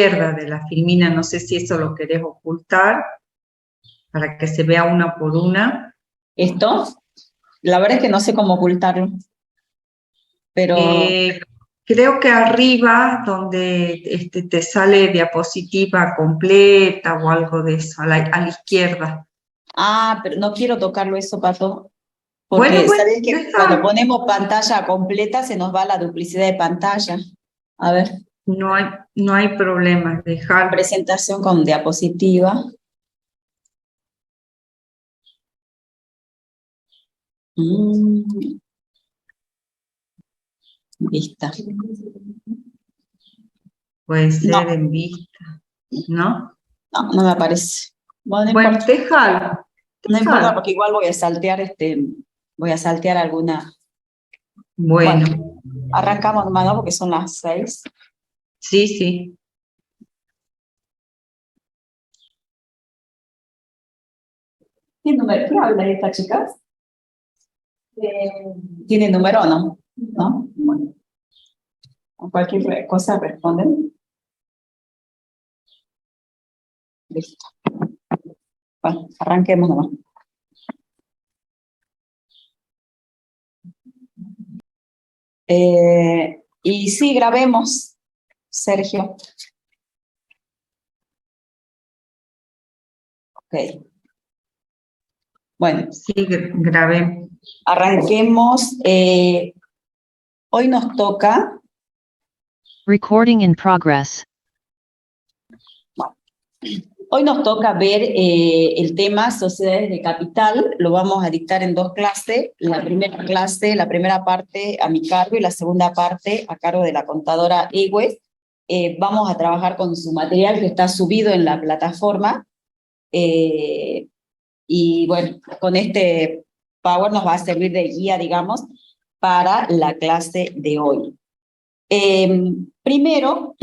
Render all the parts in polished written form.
izquierda de la filmina, no sé si eso lo querés ocultar para que se vea una por una. ¿Esto? La verdad es que no sé cómo ocultarlo, pero... Creo que arriba, donde te sale diapositiva completa o algo de eso, a la izquierda. Ah, pero no quiero tocarlo eso, Pato, Bueno, porque bueno, sabes ya que cuando está. ponemos pantalla completa se nos va la duplicidad de pantalla. A ver, No hay problema, dejar. presentación con diapositiva. Vista. Puede ser No, en vista, ¿no? no me aparece. Bueno, no Bueno, importa. déjalo, No importa déjalo. porque igual voy a saltear alguna. Bueno, Bueno, arrancamos nomás, ¿no? Porque son las 6. sí, sí. ¿Qué habla esta chica? ¿Tiene número o no? ¿No? Bueno, a cualquier cosa responden. Listo. Bueno, arranquemos nomás. Y sí, grabemos, Sergio. Ok. Bueno, Sí, grabé. arranquemos. Hoy nos toca. Recording in progress. Hoy nos toca ver el tema sociedades de capital. Lo vamos a dictar en 2 clases. La primera clase, la primera parte a mi cargo y la segunda parte a cargo de la contadora Egues. Vamos a trabajar con su material que está subido en la plataforma. Y bueno, con este Power nos va a servir de guía, digamos, para la clase de hoy. Primero,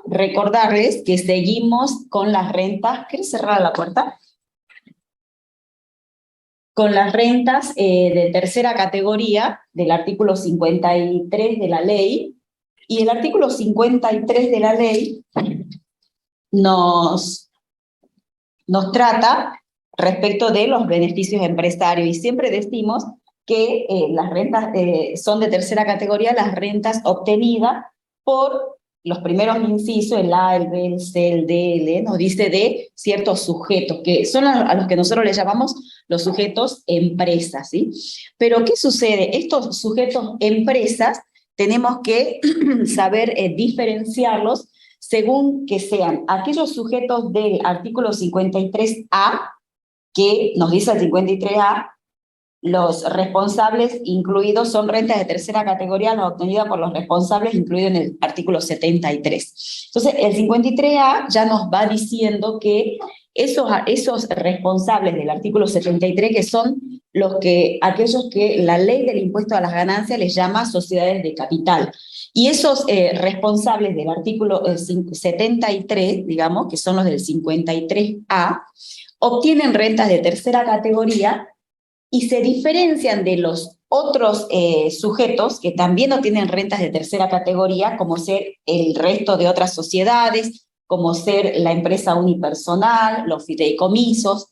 recordarles que seguimos con las rentas. ¿Quieres cerrar la puerta? Con las rentas de tercera categoría del artículo 53 de la ley. Y el artículo 53 de la ley nos trata respecto de los beneficios empresarios. Y siempre decimos que las rentas son de tercera categoría, las rentas obtenidas por los primeros incisos, el A, el B, el C, el D, el E, nos dice de ciertos sujetos, que son a los que nosotros le llamamos los sujetos empresas, ¿sí? Pero, ¿qué sucede? Estos sujetos empresas tenemos que saber diferenciarlos según que sean aquellos sujetos del artículo 53A, que nos dice el 53A, los responsables incluidos son rentas de tercera categoría, las obtenidas por los responsables incluidos en el artículo 73. Entonces, el 53A ya nos va diciendo que esos responsables del artículo 73, que son aquellos que la ley del impuesto a las ganancias les llama sociedades de capital. Y esos responsables del artículo 73, digamos, que son los del 53A, obtienen rentas de tercera categoría y se diferencian de los otros sujetos que también no tienen rentas de tercera categoría, como ser el resto de otras sociedades, como ser la empresa unipersonal, los fideicomisos.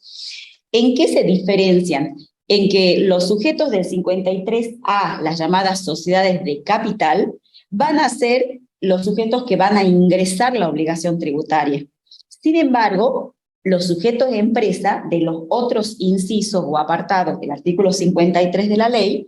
¿En qué se diferencian? En que los sujetos del 53A, las llamadas sociedades de capital, van a ser los sujetos que van a ingresar la obligación tributaria. Sin embargo, los sujetos de empresa de los otros incisos o apartados del artículo 53 de la ley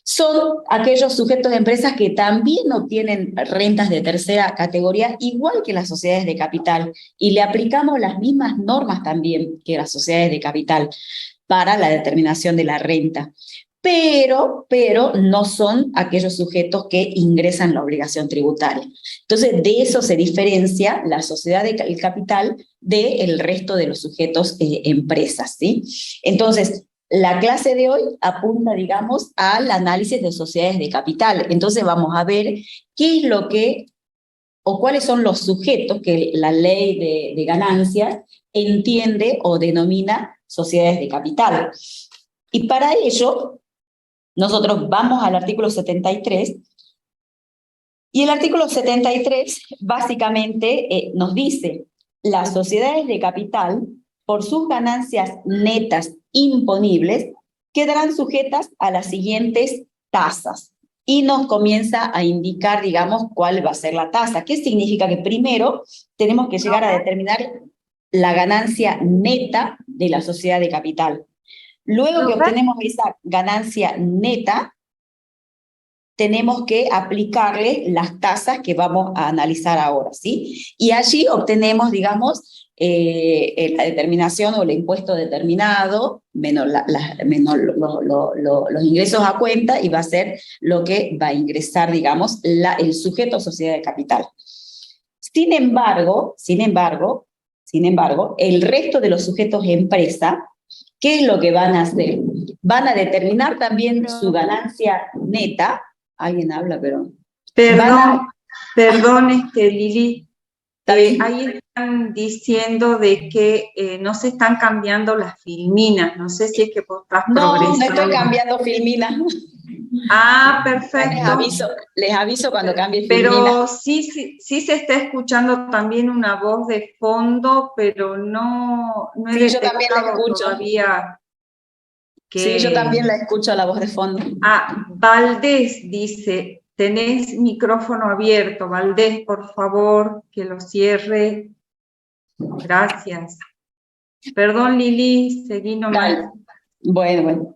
son aquellos sujetos de empresas que también obtienen rentas de tercera categoría, igual que las sociedades de capital, y le aplicamos las mismas normas también que las sociedades de capital para la determinación de la renta. Pero no son aquellos sujetos que ingresan la obligación tributaria. Entonces, de eso se diferencia la sociedad de capital del resto de los sujetos empresas, ¿sí? Entonces, la clase de hoy apunta, digamos, al análisis de sociedades de capital. Entonces, vamos a ver qué es lo que, o cuáles son los sujetos que la ley de ganancias entiende o denomina sociedades de capital. Y para ello, nosotros vamos al artículo 73 Y el artículo 73 básicamente nos dice, las sociedades de capital, por sus ganancias netas imponibles, quedarán sujetas a las siguientes tasas. Y nos comienza a indicar, digamos, cuál va a ser la tasa. ¿Qué significa? Que primero tenemos que llegar a determinar la ganancia neta de la sociedad de capital. Luego que obtenemos esa ganancia neta, tenemos que aplicarle las tasas que vamos a analizar ahora, ¿sí? Y allí obtenemos, digamos, la determinación o el impuesto determinado, menos, los ingresos a cuenta, y va a ser lo que va a ingresar, digamos, el sujeto sociedad de capital. Sin embargo, el resto de los sujetos empresa, ¿qué es lo que van a hacer? Van a determinar también su ganancia neta. Alguien habla, pero... Perdón, Lili. Ahí están diciendo de que no se están cambiando las filminas. No sé si es que vos estás progresando. No estoy cambiando filminas. Ah, perfecto. Les aviso cuando cambie filmina. Pero sí se está escuchando también una voz de fondo, pero no he yo también la escucho todavía. Sí, yo también la escucho, la voz de fondo. Valdés dice, tenés micrófono abierto. Valdés, por favor, que lo cierre. Gracias. Perdón, Lili, seguí nomás. Bueno.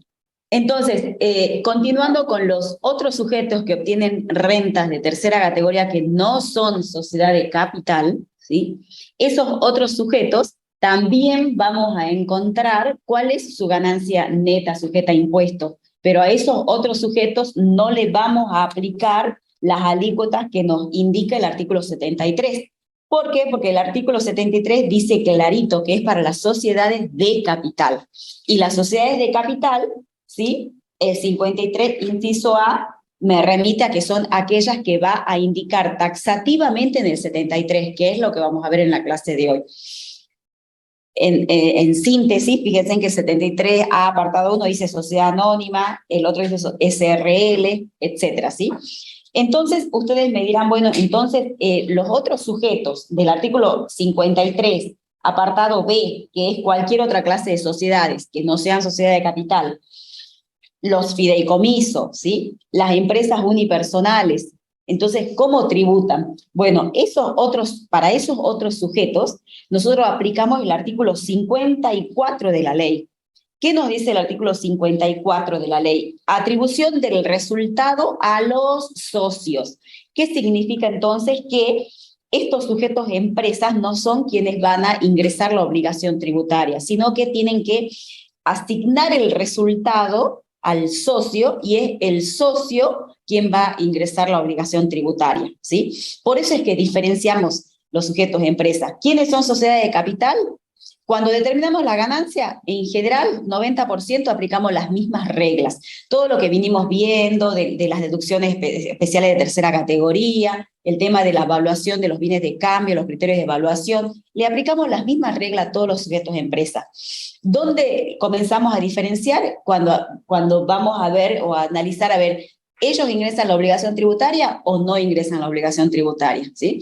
Entonces, continuando con los otros sujetos que obtienen rentas de tercera categoría que no son sociedad de capital, ¿sí? Esos otros sujetos también vamos a encontrar cuál es su ganancia neta sujeta a impuestos, pero a esos otros sujetos no le vamos a aplicar las alícuotas que nos indica el artículo 73. ¿Por qué? Porque el artículo 73 dice clarito que es para las sociedades de capital. Y las sociedades de capital, ¿sí? El 53, inciso A, me remite a que son aquellas que va a indicar taxativamente en el 73, que es lo que vamos a ver en la clase de hoy. En síntesis, fíjense que el 73A, apartado 1, dice sociedad anónima, el otro dice SRL, etcétera, ¿sí? Entonces, ustedes me dirán, bueno, entonces, los otros sujetos del artículo 53, apartado B, que es cualquier otra clase de sociedades que no sean sociedad de capital, los fideicomisos, ¿sí? Las empresas unipersonales. Entonces, ¿cómo tributan? Bueno, para esos otros sujetos, nosotros aplicamos el artículo 54 de la ley. ¿Qué nos dice el artículo 54 de la ley? Atribución del resultado a los socios. ¿Qué significa entonces? Que estos sujetos empresas no son quienes van a ingresar la obligación tributaria, sino que tienen que asignar el resultado al socio, y es el socio quien va a ingresar la obligación tributaria, ¿sí? Por eso es que diferenciamos los sujetos empresas. ¿Quiénes son sociedades de capital? Cuando determinamos la ganancia, en general, 90% aplicamos las mismas reglas. Todo lo que vinimos viendo de las deducciones especiales de tercera categoría, el tema de la evaluación de los bienes de cambio, los criterios de evaluación, le aplicamos las mismas reglas a todos los sujetos de empresa. ¿Dónde comenzamos a diferenciar? Cuando vamos a ver o a analizar, a ver, ¿ellos ingresan la obligación tributaria o no ingresan la obligación tributaria? ¿Sí?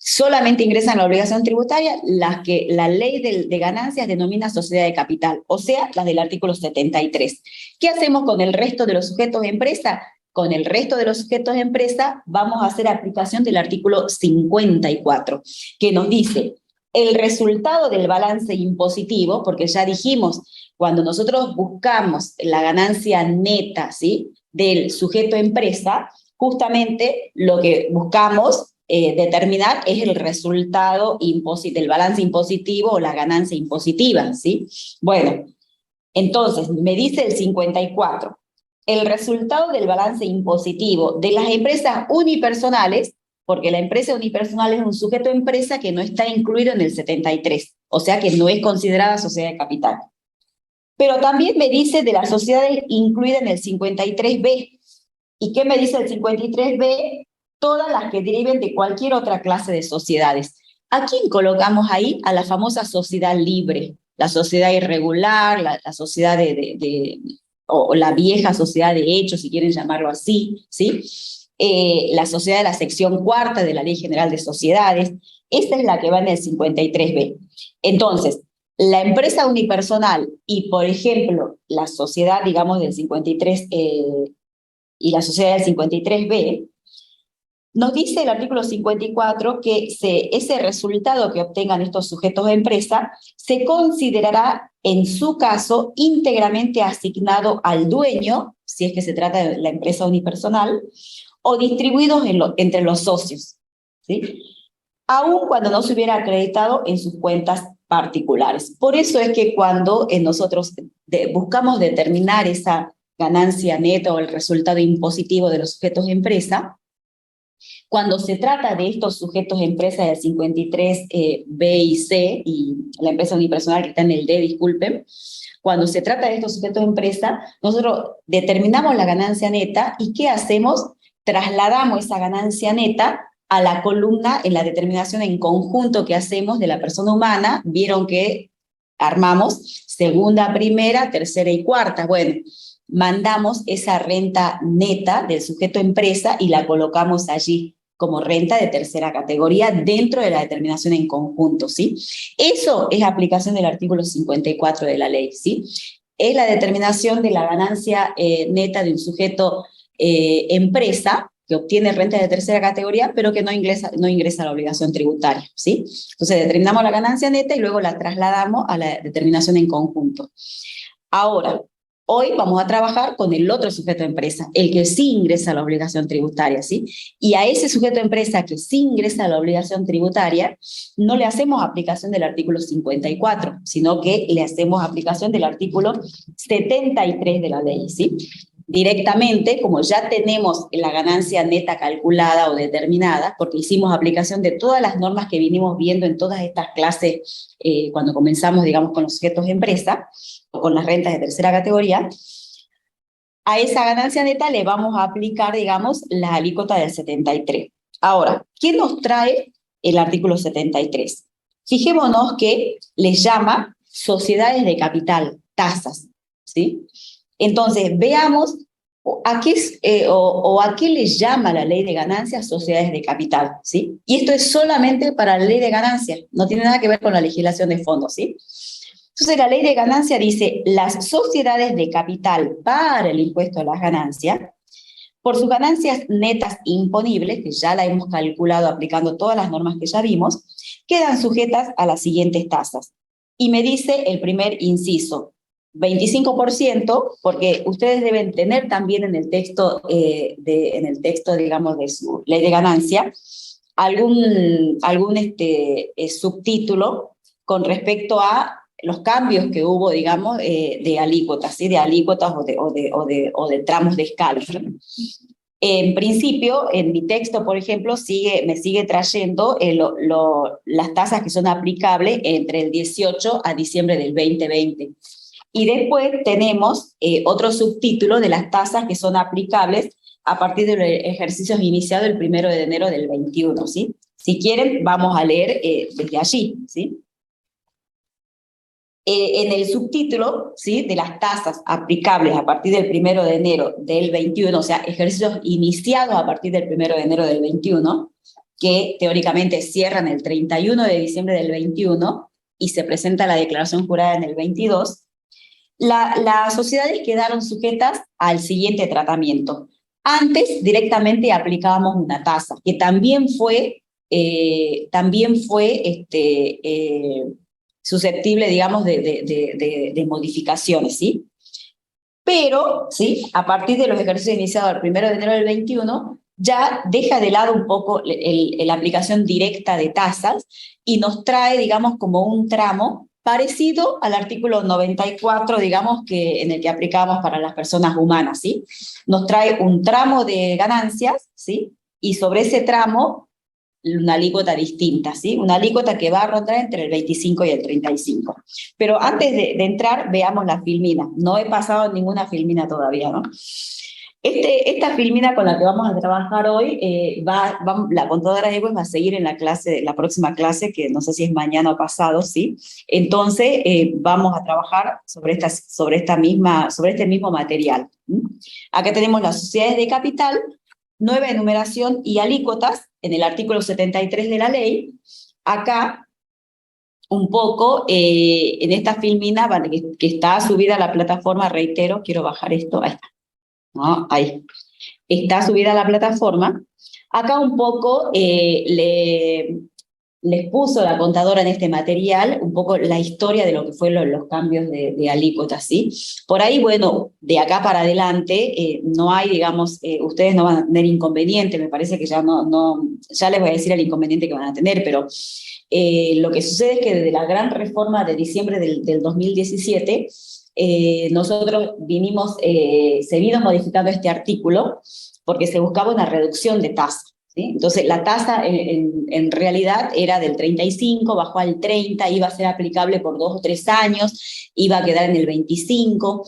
Solamente ingresan la obligación tributaria las que la ley de ganancias denomina sociedad de capital, o sea, las del artículo 73. ¿Qué hacemos con el resto de los sujetos de empresa? Con el resto de los sujetos de empresa vamos a hacer aplicación del artículo 54, que nos dice el resultado del balance impositivo, porque ya dijimos, cuando nosotros buscamos la ganancia neta, ¿sí?, del sujeto empresa, justamente lo que buscamos determinar es el resultado del balance impositivo o la ganancia impositiva, ¿sí? Bueno, entonces, me dice el 54, el resultado del balance impositivo de las empresas unipersonales, porque la empresa unipersonal es un sujeto empresa que no está incluido en el 73, o sea que no es considerada sociedad de capital. Pero también me dice de las sociedades incluidas en el 53B. ¿Y qué me dice el 53B? Todas las que deriven de cualquier otra clase de sociedades. ¿A quién colocamos ahí? A la famosa sociedad libre, la sociedad irregular, la sociedad o la vieja sociedad de hecho, si quieren llamarlo así, ¿sí? la sociedad de la sección cuarta de la Ley General de Sociedades. Esa es la que va en el 53B. Entonces, la empresa unipersonal y, por ejemplo, la sociedad, digamos, del 53 y la sociedad del 53B, nos dice el artículo 54 que ese resultado que obtengan estos sujetos de empresa se considerará, en su caso, íntegramente asignado al dueño, si es que se trata de la empresa unipersonal, o distribuidos entre los socios, ¿sí? Aun cuando no se hubiera acreditado en sus cuentas particulares. Por eso es que cuando nosotros buscamos determinar esa ganancia neta o el resultado impositivo de los sujetos de empresa, cuando se trata de estos sujetos de empresa del 53 B y C, y la empresa unipersonal que está en el D, disculpen, cuando se trata de estos sujetos de empresa, nosotros determinamos la ganancia neta y ¿qué hacemos? Trasladamos esa ganancia neta a la columna en la determinación en conjunto que hacemos de la persona humana. Vieron que armamos segunda, primera, tercera y cuarta. Bueno, mandamos esa renta neta del sujeto empresa y la colocamos allí como renta de tercera categoría dentro de la determinación en conjunto, ¿sí? Eso es aplicación del artículo 54 de la ley, ¿sí? Es la determinación de la ganancia neta de un sujeto empresa que obtiene renta de tercera categoría, pero que no ingresa a la obligación tributaria, ¿sí? Entonces determinamos la ganancia neta y luego la trasladamos a la determinación en conjunto. Ahora, hoy vamos a trabajar con el otro sujeto de empresa, el que sí ingresa a la obligación tributaria, ¿sí? Y a ese sujeto de empresa que sí ingresa a la obligación tributaria, no le hacemos aplicación del artículo 54, sino que le hacemos aplicación del artículo 73 de la ley, ¿sí? Directamente, como ya tenemos la ganancia neta calculada o determinada, porque hicimos aplicación de todas las normas que vinimos viendo en todas estas clases cuando comenzamos, digamos, con los sujetos de empresa, o con las rentas de tercera categoría, a esa ganancia neta le vamos a aplicar, digamos, la alícuota del 73. Ahora, ¿qué nos trae el artículo 73? Fijémonos que les llama sociedades de capital, tasas, ¿sí? Entonces, veamos a qué les llama la ley de ganancias sociedades de capital, ¿sí? Y esto es solamente para la ley de ganancias, no tiene nada que ver con la legislación de fondos, ¿sí? Entonces, la ley de ganancia dice, las sociedades de capital para el impuesto a las ganancias, por sus ganancias netas imponibles, que ya la hemos calculado aplicando todas las normas que ya vimos, quedan sujetas a las siguientes tasas. Y me dice el primer inciso, 25%, porque ustedes deben tener también en el texto, digamos, de su ley de ganancia, algún subtítulo con respecto a los cambios que hubo, digamos, de alícuotas, ¿sí? De alícuotas o de tramos de escala. En principio, en mi texto, por ejemplo, me sigue trayendo las tasas que son aplicables entre el 18 a diciembre del 2020. Y después tenemos otro subtítulo de las tasas que son aplicables a partir de los ejercicios iniciados el 1 de enero del 21, ¿sí? Si quieren, vamos a leer desde allí, ¿sí? En el subtítulo, ¿sí?, de las tasas aplicables a partir del 1 de enero del 21, o sea, ejercicios iniciados a partir del 1 de enero del 21, que teóricamente cierran el 31 de diciembre del 21 y se presenta la declaración jurada en el 22, las sociedades quedaron sujetas al siguiente tratamiento. Antes directamente aplicábamos una tasa, que también fue susceptible, digamos, de modificaciones, ¿sí? Pero, ¿sí?, a partir de los ejercicios iniciados el 1 de enero del 21, ya deja de lado un poco la aplicación directa de tasas y nos trae, digamos, como un tramo parecido al artículo 94, digamos, en el que aplicamos para las personas humanas, ¿sí? Nos trae un tramo de ganancias, ¿sí? Y sobre ese tramo una alícuota distinta, ¿sí? Una alícuota que va a rondar entre el 25 y el 35. Pero antes de entrar, veamos la filmina. No he pasado ninguna filmina todavía, ¿no? Esta filmina con la que vamos a trabajar hoy, la contadora de Egues va a seguir en la próxima clase, que no sé si es mañana o pasado, ¿sí? Entonces, vamos a trabajar sobre este mismo material. Acá tenemos las sociedades de capital. nueva enumeración y alícuotas en el artículo 73 de la ley. Acá, un poco, en esta filmina, vale, que está subida a la plataforma, reitero, quiero bajar esto, ahí está, ¿no? Ahí. Está subida a la plataforma. Acá un poco les puso la contadora en este material un poco la historia de lo que fueron los cambios de alícuotas, ¿sí? Por ahí, bueno, de acá para adelante no hay, digamos, ustedes no van a tener inconveniente, me parece que ya ya les voy a decir el inconveniente que van a tener, pero lo que sucede es que desde la gran reforma de diciembre del 2017, nosotros se vino modificando este artículo porque se buscaba una reducción de tasa. ¿Sí? Entonces, la tasa en realidad era del 35, bajó al 30, iba a ser aplicable por 2 o 3 años, iba a quedar en el 25,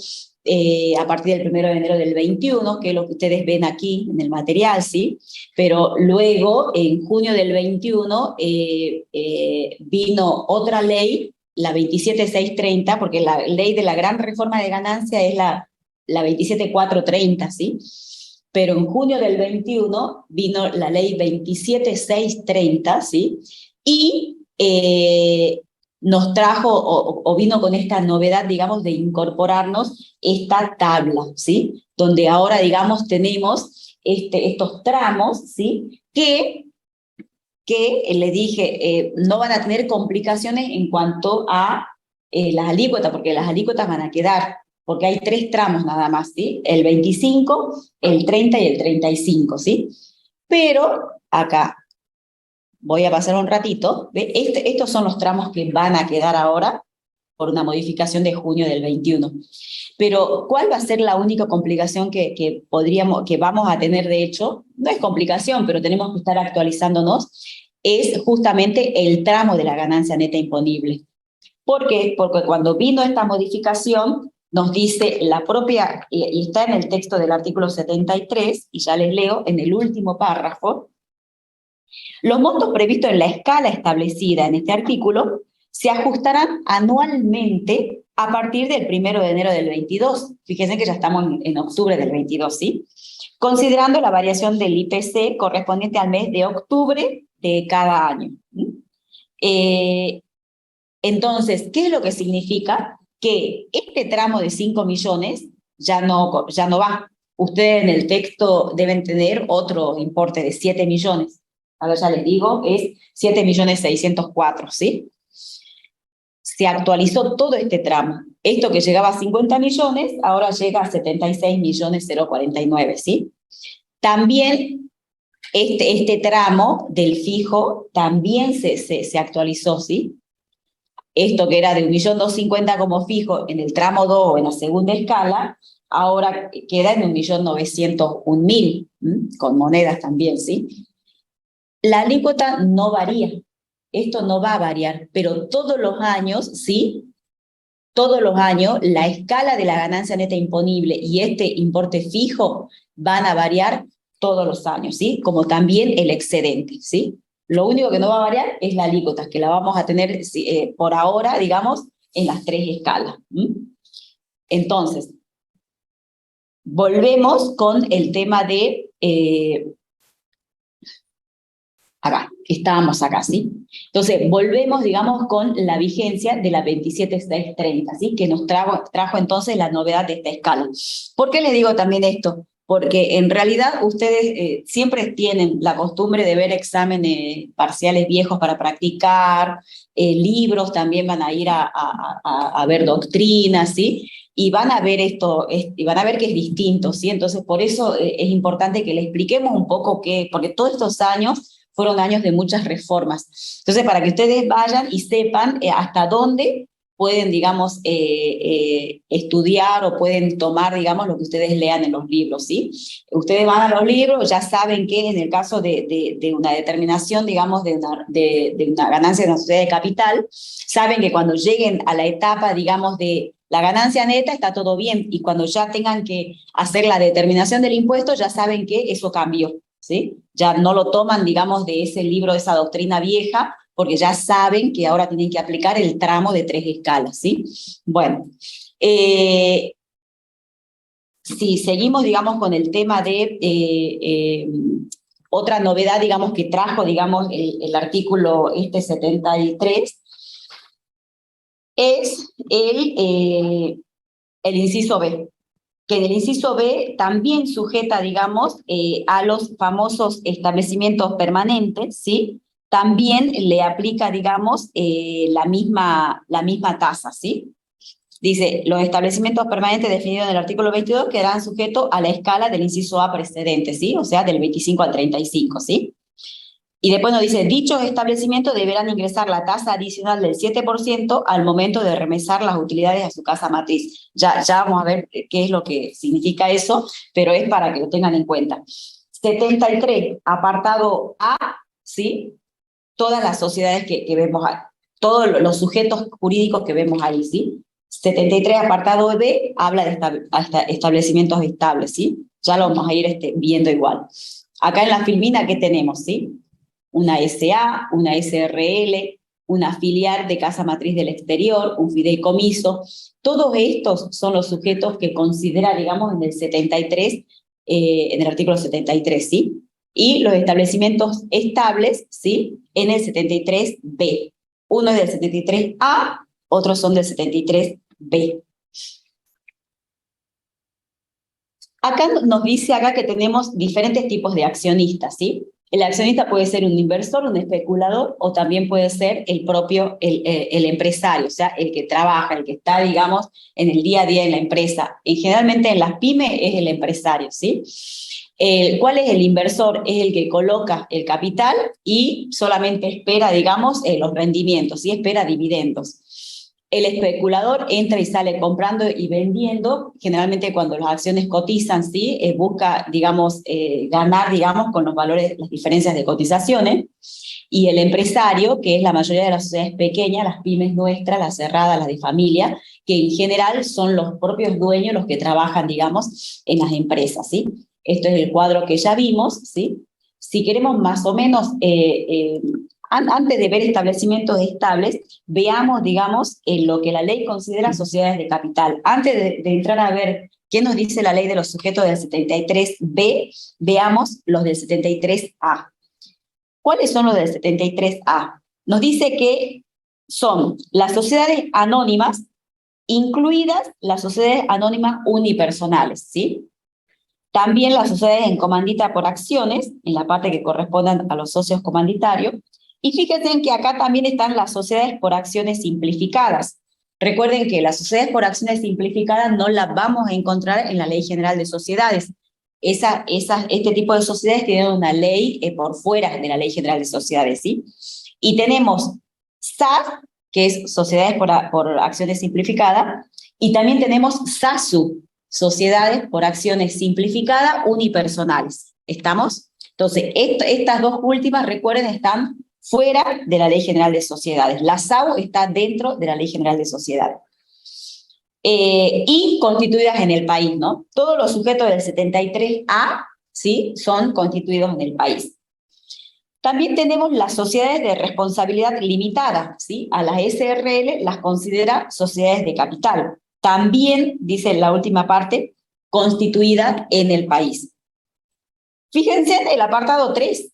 a partir del 1 de enero del 21, que es lo que ustedes ven aquí en el material, ¿sí? Pero luego, en junio del 21, vino otra ley, la 27630, porque la ley de la gran reforma de ganancia es la 27430, ¿sí? Pero en junio del 21 vino la ley 27630, ¿sí? Y nos trajo, o vino con esta novedad, digamos, de incorporarnos esta tabla, ¿sí? Donde ahora, digamos, tenemos estos tramos, ¿sí? Que le dije, no van a tener complicaciones en cuanto a las alícuotas, porque las alícuotas van a quedar, porque hay 3 tramos nada más, ¿sí? El 25, el 30 y el 35, ¿sí? Pero acá, voy a pasar un ratito, ¿ve? Estos son los tramos que van a quedar ahora por una modificación de junio del 21. Pero, ¿cuál va a ser la única complicación que vamos a tener, de hecho? No es complicación, pero tenemos que estar actualizándonos, es justamente el tramo de la ganancia neta imponible. ¿Por qué? Porque cuando vino esta modificación, nos dice la propia, y está en el texto del artículo 73, y ya les leo, en el último párrafo, los montos previstos en la escala establecida en este artículo se ajustarán anualmente a partir del 1 de enero del 22. Fíjense que ya estamos en octubre del 22, ¿sí? Considerando la variación del IPC correspondiente al mes de octubre de cada año. Entonces, ¿qué es lo que significa? Que este tramo de 5 millones ya no va. Ustedes en el texto deben tener otro importe de 7 millones. Ahora ya les digo, es 7.604.000, ¿sí? Se actualizó todo este tramo. Esto que llegaba a 50 millones, ahora llega a 76.049.000, ¿sí? También este tramo del fijo también se actualizó, ¿sí? Esto que era de 1.250.000 como fijo en el tramo 2 en la segunda escala, ahora queda en 1.901.000, con monedas también, ¿sí? La alícuota no varía, esto no va a variar, pero todos los años, ¿sí? Todos los años la escala de la ganancia neta imponible y este importe fijo van a variar todos los años, ¿sí? Como también el excedente, ¿sí? Lo único que no va a variar es la alícuota, que la vamos a tener por ahora, digamos, en las 3 escalas. Entonces, volvemos con el tema de... acá, estábamos acá, ¿sí? Entonces, volvemos, digamos, con la vigencia de la 27630, ¿sí? Que nos trajo entonces la novedad de esta escala. ¿Por qué les digo también esto? Porque en realidad ustedes siempre tienen la costumbre de ver exámenes parciales viejos para practicar, libros también van a ir a ver doctrinas, ¿sí? Y van a ver esto, y van a ver que es distinto, ¿sí? Entonces, por eso es importante que le expliquemos un poco porque todos estos años fueron años de muchas reformas. Entonces, para que ustedes vayan y sepan hasta dónde pueden, digamos, estudiar o pueden tomar, digamos, lo que ustedes lean en los libros, ¿sí? Ustedes van a los libros, ya saben que en el caso de una determinación, digamos, de una ganancia de una sociedad de capital, saben que cuando lleguen a la etapa, digamos, de la ganancia neta está todo bien, y cuando ya tengan que hacer la determinación del impuesto, ya saben que eso cambió, ¿sí? Ya no lo toman, digamos, de ese libro, de esa doctrina vieja, porque ya saben que ahora tienen que aplicar el tramo de 3 escalas, ¿sí? Bueno, si seguimos, digamos, con el tema de otra novedad, digamos, que trajo, digamos, el artículo 73, es el inciso B, que en el inciso B también sujeta, digamos, a los famosos establecimientos permanentes, ¿sí? También le aplica, digamos, la misma tasa, ¿sí? Dice, los establecimientos permanentes definidos en el artículo 22 quedarán sujetos a la escala del inciso A precedente, ¿sí? O sea, del 25 al 35, ¿sí? Y después nos dice, dichos establecimientos deberán ingresar la tasa adicional del 7% al momento de remesar las utilidades a su casa matriz. Ya vamos a ver qué es lo que significa eso, pero es para que lo tengan en cuenta. 73, apartado A, ¿sí? Todas las sociedades que vemos ahí, todos los sujetos jurídicos que vemos ahí, ¿sí? 73, apartado B, habla de establecimientos estables, ¿sí? Ya lo vamos a ir viendo igual. Acá en la filmina, ¿qué tenemos, sí? Una SA, una SRL, una filial de casa matriz del exterior, un fideicomiso. Todos estos son los sujetos que considera, digamos, en el 73, en el artículo 73, ¿sí? Y los establecimientos estables, ¿sí? En el 73B. Uno es del 73A, otros son del 73B. Acá nos dice acá que tenemos diferentes tipos de accionistas, ¿sí? El accionista puede ser un inversor, un especulador, o también puede ser el propio, el empresario, o sea, el que trabaja, el que está, digamos, en el día a día en la empresa. Y generalmente en las pymes es el empresario, ¿sí? ¿Cuál es el inversor? Es el que coloca el capital y solamente espera, digamos, los rendimientos, ¿sí? Espera dividendos. El especulador entra y sale comprando y vendiendo, generalmente cuando las acciones cotizan, ¿sí? Busca, digamos, ganar, digamos, con los valores, las diferencias de cotizaciones. Y el empresario, que es la mayoría de las sociedades pequeñas, las pymes nuestras, las cerradas, las de familia, que en general son los propios dueños los que trabajan, digamos, en las empresas, ¿sí? Esto es el cuadro que ya vimos, ¿sí? Si queremos más o menos, antes de ver establecimientos estables, veamos, digamos, lo que la ley considera sociedades de capital. Antes de entrar a ver qué nos dice la ley de los sujetos del 73B, veamos los del 73A. ¿Cuáles son los del 73A? Nos dice que son las sociedades anónimas, incluidas las sociedades anónimas unipersonales, ¿sí? También las sociedades en comandita por acciones, en la parte que correspondan a los socios comanditarios. Y fíjense que acá también están las sociedades por acciones simplificadas. Recuerden que las sociedades por acciones simplificadas no las vamos a encontrar en la Ley General de Sociedades. Este tipo de sociedades tienen una ley por fuera de la Ley General de Sociedades, ¿sí? Y tenemos SAS, que es Sociedades por Acciones Simplificadas, y también tenemos SASU, Sociedades por Acciones Simplificadas Unipersonales. ¿Estamos? Entonces, estas dos últimas, recuerden, están fuera de la Ley General de Sociedades. La SAU está dentro de la Ley General de Sociedades. Y constituidas en el país, ¿no? Todos los sujetos del 73A, ¿sí? Son constituidos en el país. También tenemos las sociedades de responsabilidad limitada, ¿sí? A las SRL las considera sociedades de capital. También, dice la última parte, constituida en el país. Fíjense en el apartado 3,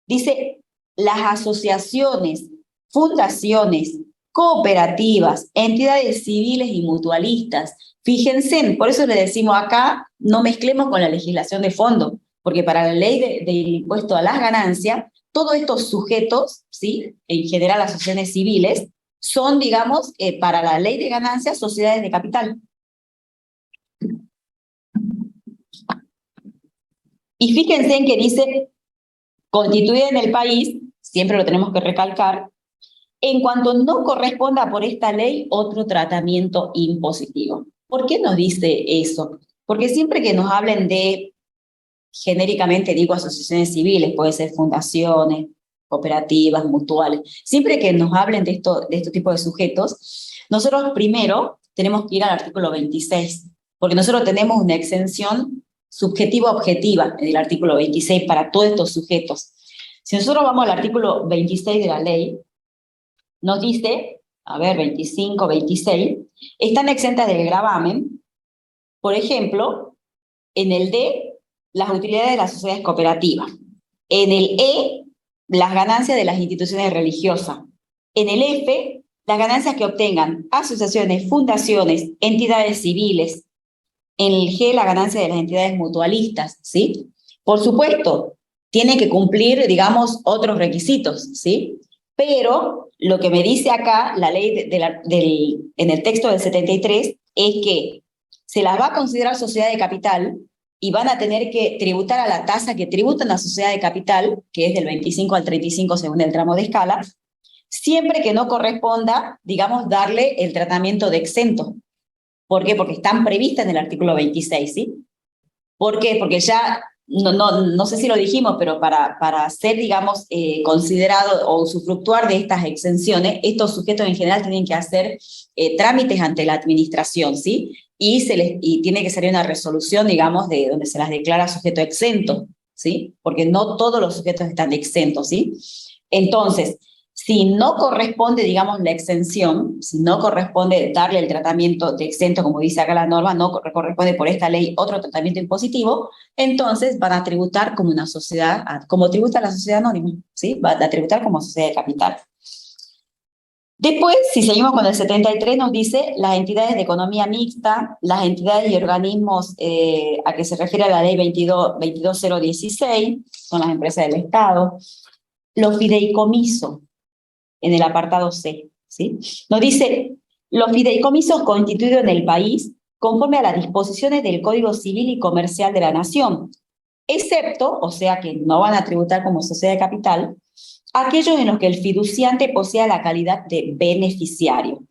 dice, las asociaciones, fundaciones, cooperativas, entidades civiles y mutualistas. Fíjense, por eso le decimos acá, no mezclemos con la legislación de fondo, porque para la ley del impuesto a las ganancias, todos estos sujetos, ¿sí? En general asociaciones civiles, son, digamos, para la ley de ganancias, sociedades de capital. Y fíjense en que dice, constituida en el país, siempre lo tenemos que recalcar, en cuanto no corresponda por esta ley otro tratamiento impositivo. ¿Por qué nos dice eso? Porque siempre que nos hablen de, genéricamente digo asociaciones civiles, puede ser fundaciones, cooperativas, mutuales, siempre que nos hablen de este tipo de sujetos, nosotros primero tenemos que ir al artículo 26, porque nosotros tenemos una exención subjetiva-objetiva en el artículo 26 para todos estos sujetos. Si nosotros vamos al artículo 26 de la ley, nos dice, a ver, 25, 26, están exentas del gravamen, por ejemplo, En el D, las utilidades de las sociedades cooperativas. En el E, las ganancias de las instituciones religiosas. En el F, las ganancias que obtengan asociaciones, fundaciones, entidades civiles. En el G, la ganancia de las entidades mutualistas, ¿sí? Por supuesto, tiene que cumplir, digamos, otros requisitos, ¿sí? Pero lo que me dice acá la ley en el texto del 73 es que se las va a considerar sociedad de capital y van a tener que tributar a la tasa que tributan la sociedad de capital, que es del 25 al 35 según el tramo de escala, siempre que no corresponda, digamos, darle el tratamiento de exento. ¿Por qué? Porque están previstas en el artículo 26, ¿sí? ¿Por qué? Porque ya, no sé si lo dijimos, pero para ser, digamos, considerado o usufructuar de estas exenciones, estos sujetos en general tienen que hacer trámites ante la administración, ¿sí? Y tiene que salir una resolución, digamos, de donde se las declara sujeto exento, ¿sí? Porque no todos los sujetos están exentos, ¿sí? Entonces, si no corresponde, digamos, la exención, si no corresponde darle el tratamiento de exento, como dice acá la norma, no corresponde por esta ley otro tratamiento impositivo, entonces van a tributar como una sociedad, como tributa la sociedad anónima, ¿sí? Van a tributar como sociedad de capital. Después, si seguimos con el 73, nos dice las entidades de economía mixta, las entidades y organismos a que se refiere la ley 22016, son las empresas del Estado, los fideicomisos, en el apartado C, ¿sí? Nos dice, los fideicomisos constituidos en el país conforme a las disposiciones del Código Civil y Comercial de la Nación, excepto, o sea que no van a tributar como sociedad de capital, aquellos en los que el fiduciante posea la calidad de beneficiario,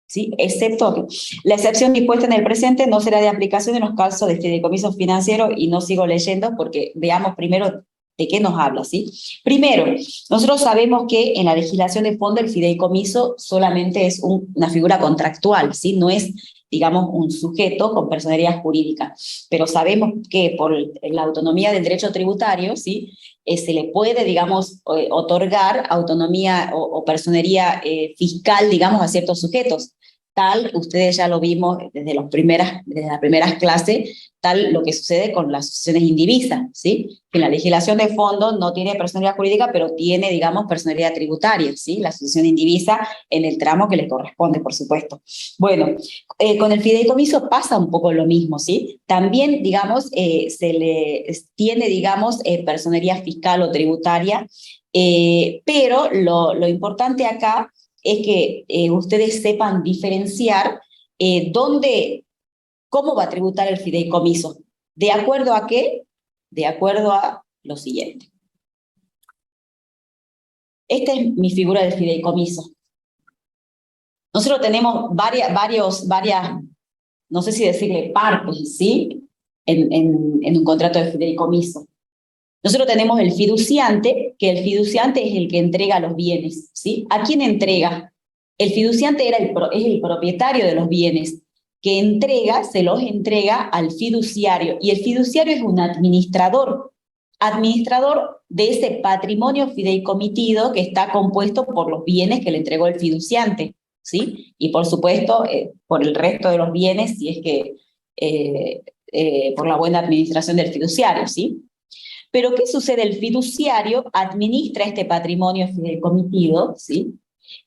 ¿sí? Excepto que la excepción dispuesta en el presente no será de aplicación en los casos de fideicomisos financieros, y no sigo leyendo porque veamos primero de qué nos habla, ¿sí? Primero, nosotros sabemos que en la legislación de fondo el fideicomiso solamente es una figura contractual, ¿sí? No es, digamos, un sujeto con personería jurídica, pero sabemos que por la autonomía del derecho tributario, ¿sí? Se le puede, digamos, otorgar autonomía o personería fiscal, digamos, a ciertos sujetos. Tal, ustedes ya lo vimos desde las primeras clases, tal lo que sucede con las sucesiones indivisas, ¿sí? Que la legislación de fondo no tiene personalidad jurídica, pero tiene, digamos, personalidad tributaria, ¿sí? La sucesión indivisa en el tramo que le corresponde, por supuesto. Bueno, con el fideicomiso pasa un poco lo mismo, ¿sí? También, digamos, se le tiene, digamos, personería fiscal o tributaria, pero lo importante acá es que ustedes sepan diferenciar cómo va a tributar el fideicomiso. ¿De acuerdo a qué? De acuerdo a lo siguiente. Esta es mi figura del fideicomiso. Nosotros tenemos varias, no sé si decirle partes, ¿sí? En un contrato de fideicomiso. Nosotros tenemos el fiduciante, que el fiduciante es el que entrega los bienes, ¿sí? ¿A quién entrega? El fiduciante es el propietario de los bienes, que se los entrega al fiduciario, y el fiduciario es un administrador de ese patrimonio fideicomitido que está compuesto por los bienes que le entregó el fiduciante, ¿sí? Y por supuesto, por el resto de los bienes, si es que por la buena administración del fiduciario, ¿sí? Pero ¿qué sucede? El fiduciario administra este patrimonio fideicomitido, ¿sí?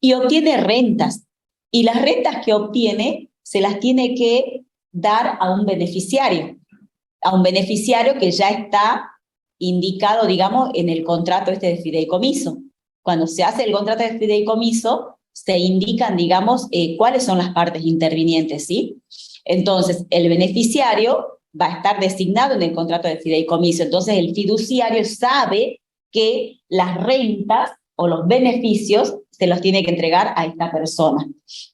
Y obtiene rentas. Y las rentas que obtiene se las tiene que dar a un beneficiario que ya está indicado, digamos, en el contrato de fideicomiso. Cuando se hace el contrato de fideicomiso, se indican, digamos, cuáles son las partes intervinientes, ¿sí? Entonces, el beneficiario va a estar designado en el contrato de fideicomiso. Entonces, el fiduciario sabe que las rentas o los beneficios se los tiene que entregar a esta persona.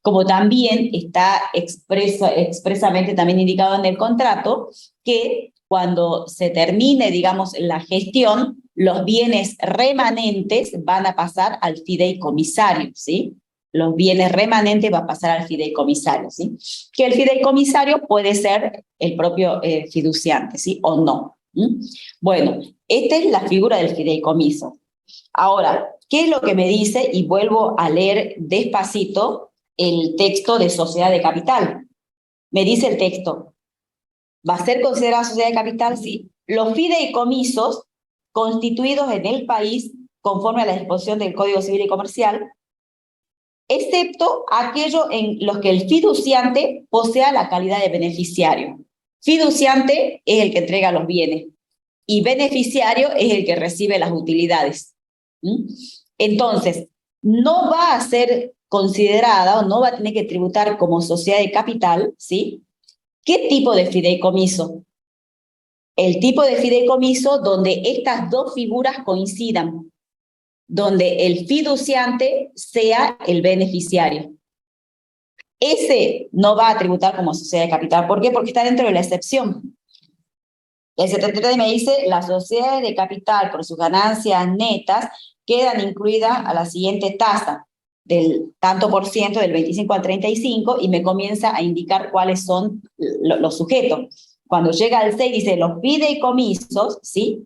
Como también está expresamente también indicado en el contrato que cuando se termine, digamos, la gestión, los bienes remanentes van a pasar al fideicomisario, ¿sí? Los bienes remanentes van a pasar al fideicomisario, ¿sí? Que el fideicomisario puede ser el propio fiduciante, ¿sí? O no. ¿Mm? Bueno, esta es la figura del fideicomiso. Ahora, ¿qué es lo que me dice? Y vuelvo a leer despacito el texto de sociedad de capital. Me dice el texto: va a ser considerada sociedad de capital, sí, los fideicomisos constituidos en el país conforme a la disposición del Código Civil y Comercial, excepto aquellos en los que el fiduciante posea la calidad de beneficiario. Fiduciante es el que entrega los bienes y beneficiario es el que recibe las utilidades. Entonces, no va a ser considerada o no va a tener que tributar como sociedad de capital, ¿sí? ¿Qué tipo de fideicomiso? El tipo de fideicomiso donde estas dos figuras coincidan, donde el fiduciante sea el beneficiario. Ese no va a tributar como sociedad de capital. ¿Por qué? Porque está dentro de la excepción. El 73 me dice, las sociedades de capital por sus ganancias netas quedan incluidas a la siguiente tasa, del tanto por ciento, del 25 al 35, y me comienza a indicar cuáles son los sujetos. Cuando llega al 6 dice, los fideicomisos, ¿sí?,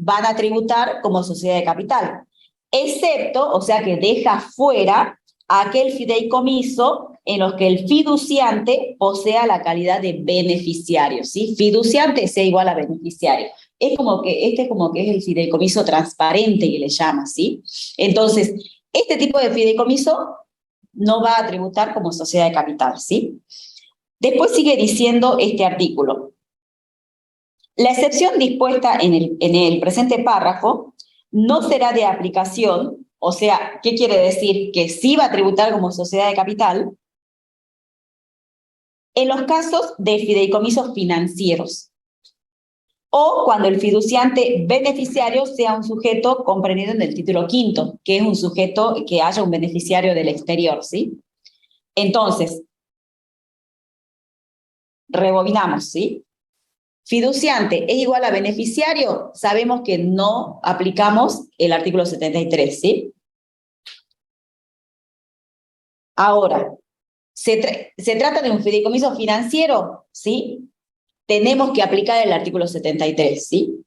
van a tributar como sociedad de capital, excepto, o sea que deja fuera aquel fideicomiso en los que el fiduciante posea la calidad de beneficiario, ¿sí? Fiduciante sea igual a beneficiario. Es como que, este es como que es el fideicomiso transparente que le llama, ¿sí? Entonces, este tipo de fideicomiso no va a tributar como sociedad de capital, ¿sí? Después sigue diciendo este artículo. La excepción dispuesta en el presente párrafo no será de aplicación, o sea, ¿qué quiere decir? Que sí va a tributar como sociedad de capital en los casos de fideicomisos financieros o cuando el fiduciante beneficiario sea un sujeto comprendido en el título quinto, que es un sujeto que haya un beneficiario del exterior, ¿sí? Entonces, rebobinamos, ¿sí? Fiduciante es igual a beneficiario, sabemos que no aplicamos el artículo 73, ¿sí? Ahora, se trata de un fideicomiso financiero, ¿sí? Tenemos que aplicar el artículo 73, ¿sí?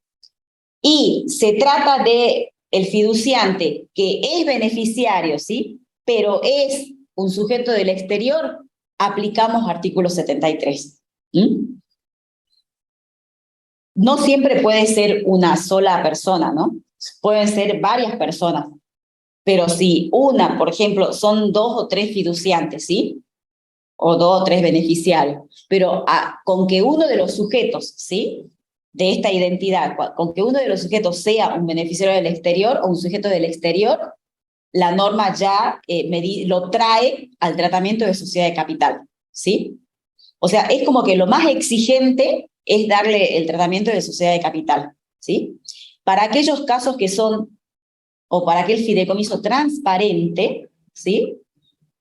Y se trata de el fiduciante que es beneficiario, ¿sí? Pero es un sujeto del exterior, aplicamos artículo 73. No siempre puede ser una sola persona, ¿no? Pueden ser varias personas. Pero si una, por ejemplo, son 2 o 3 fiduciantes, ¿sí? O 2 o 3 beneficiarios. Pero con que uno de los sujetos, ¿sí?, de esta identidad, con que uno de los sujetos sea un beneficiario del exterior o un sujeto del exterior, la norma ya lo trae al tratamiento de sociedad de capital, ¿sí? O sea, es como que lo más exigente es darle el tratamiento de sociedad de capital, ¿sí? Para aquellos casos que son, o para aquel fideicomiso transparente, ¿sí?,